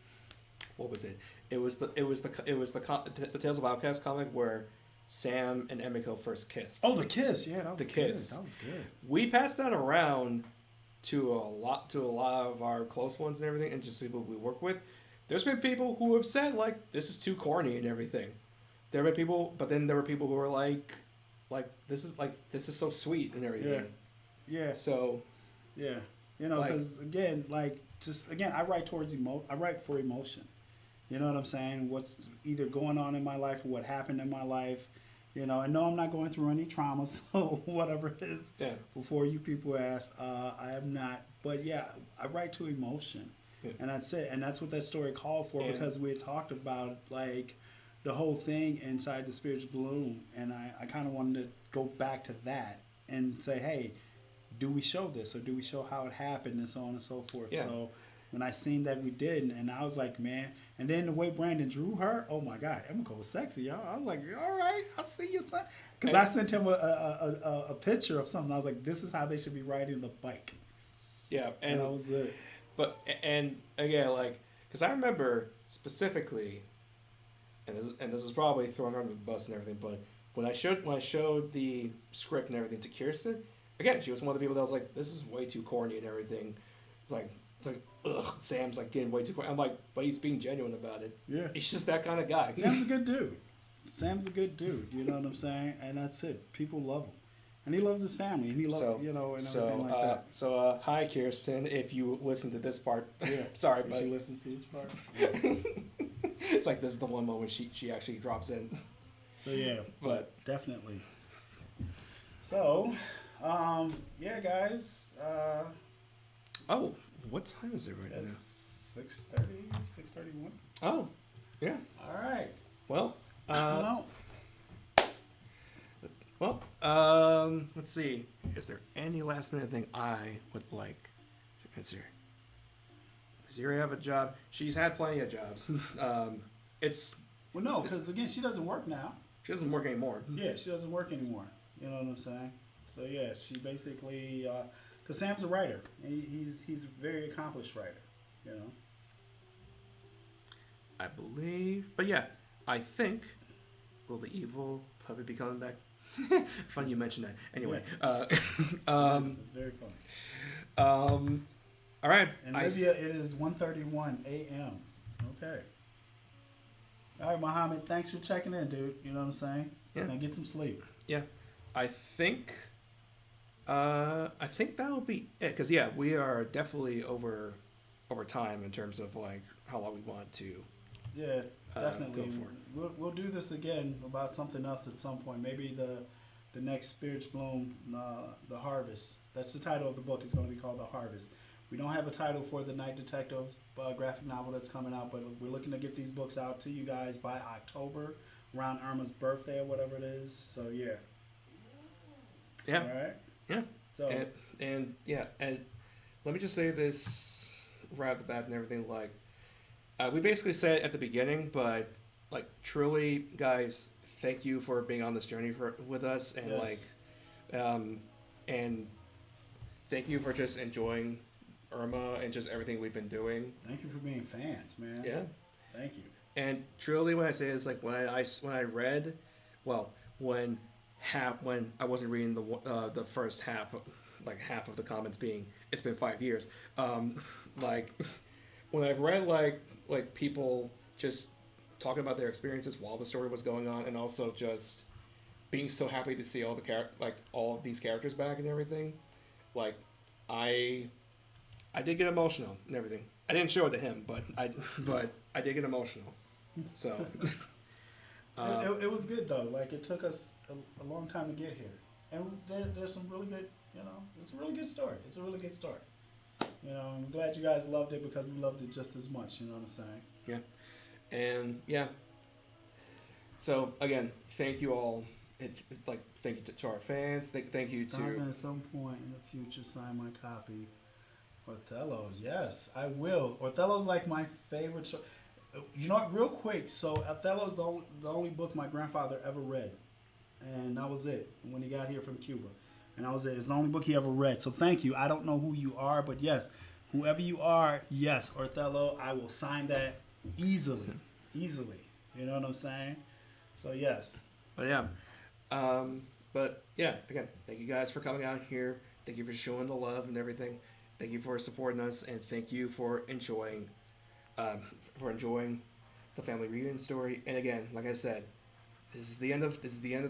what was it? It was the Tales of Outcast comic where Sam and Emiko first kissed. Oh, the kiss. Yeah, that was The good. kiss. That was good. We passed that around to a lot of our close ones and everything, and just people we work with. There's been people who have said like this is too corny and everything. There have been people, but then there were people who were like this is so sweet and everything. Yeah. So Yeah, you know, Like- because again, I write I write for emotion. You know what I'm saying? What's either going on in my life or what happened in my life. You know, and no, I'm not going through any trauma, so whatever it is. Yeah. Before you people ask, I am not. But yeah, I write to emotion, Yeah. and that's it. And that's what that story called for, And- because we had talked about like the whole thing inside the Spirit's Bloom, and I kind of wanted to go back to that and say, hey, do we show this or do we show how it happened and so on and so forth. Yeah. So when I seen that we did, and I was like, man, and then the way Brandon drew her, oh my God, Emiko was sexy, y'all. I was like, all right, I see you, son. Because I sent him a picture of something. I was like, this is how they should be riding the bike. yeah, And that was it. But and again, like, because I remember specifically, and this is probably throwing her under the bus and everything, but when I showed the script and everything to Kirsten, again, she was one of the people that was like, "This is way too corny and everything." It's like, ugh, Sam's like getting way too corny. I'm like, but he's being genuine about it. Yeah. He's just that kind of guy. Sam's a good dude. Sam's a good dude. You know what I'm saying? And that's it. People love him. And he loves his family. And he loves, you know, and everything like that. So, hi, Kirsten, if you listen to this part. Yeah. Sorry, If but she listens to this part. it's like this is the one moment she actually drops in. So yeah, But definitely. So, yeah, guys. oh, what time is it right It's 6:30, 6:31. now? Oh, yeah. All right. Well, Hello. let's see. Is there any last minute thing I would like to consider? Does Yuri have a job? She's had plenty of jobs. It's Well, no, because again, she doesn't work now. she doesn't work anymore. Yeah, she doesn't work anymore. You know what I'm saying? So yeah, she basically, because Sam's a writer. And he's a very accomplished writer. You know. I believe, but yeah, I think will the evil puppet be coming back? Funny you mentioned that. Anyway, It's very funny. all right. And Libya, it is 1:31 a.m. Okay. All right, Muhammad, thanks for checking in, dude. You know what I'm saying? Yeah. Now get some sleep. Yeah, I think that will be it. Because yeah, we are definitely over time in terms of like how long we want to. Yeah, definitely. Go for it. We'll do this again about something else at some point. Maybe the next Spirits Bloom, the Harvest. That's the title of the book. It's going to be called The Harvest. We don't have a title for the Night Detectives graphic novel that's coming out, but we're looking to get these books out to you guys by October, around Erma's birthday or whatever it is. So yeah. Yeah. All right. Yeah. So And yeah, and let me just say this right off the bat and everything. Like, we basically said it at the beginning, but like truly, guys, thank you for being on this journey with us, and yes. and thank you for just enjoying Erma and just everything we've been doing. Thank you for being fans, man. Yeah. Thank you. And truly, when I say this, like when I read, well, when I wasn't reading the first half, like half of the comments being it's been 5 years, like when I've read like people just talking about their experiences while the story was going on, and also just being so happy to see all all of these characters back and everything, like I did get emotional and everything. I didn't show it to him, but I did get emotional. So it was good though. Like it took us a long time to get here, and there's some really good. You know, it's a really good story. It's a really good story. You know, I'm glad you guys loved it because we loved it just as much. You know what I'm saying? Yeah, and yeah. So again, thank you all. It's like thank you to our fans. Thank you to. I'm at some point in the future sign my copy. Othello, yes, I will. Othello's like my favorite. You know what? Real quick. So Othello's the only book my grandfather ever read, and that was it when he got here from Cuba. And that was it. It's the only book he ever read. So thank you. I don't know who you are, but yes, whoever you are, yes, Othello, I will sign that easily. Easily. You know what I'm saying? So yes. But yeah. But yeah, again, thank you guys for coming out here. Thank you for showing the love and everything. Thank you for supporting us, and thank you for enjoying the family reunion story. And again, like I said, this is the end of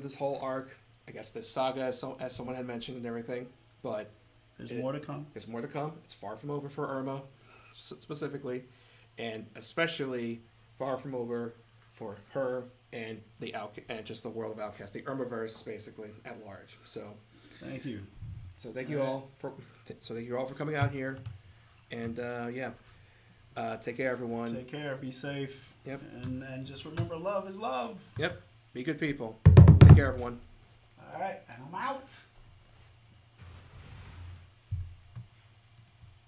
this whole arc. I guess this saga, as someone had mentioned and everything, but there's more to come. There's more to come. It's far from over for Erma, specifically, and especially far from over for her and and just the world of Outcast, the Ermaverse, basically at large. So, thank you. So thank you all for coming out here, and take care, everyone. Take care. Be safe. Yep. And just remember, love is love. Yep. Be good people. Take care, everyone. All right, and I'm out.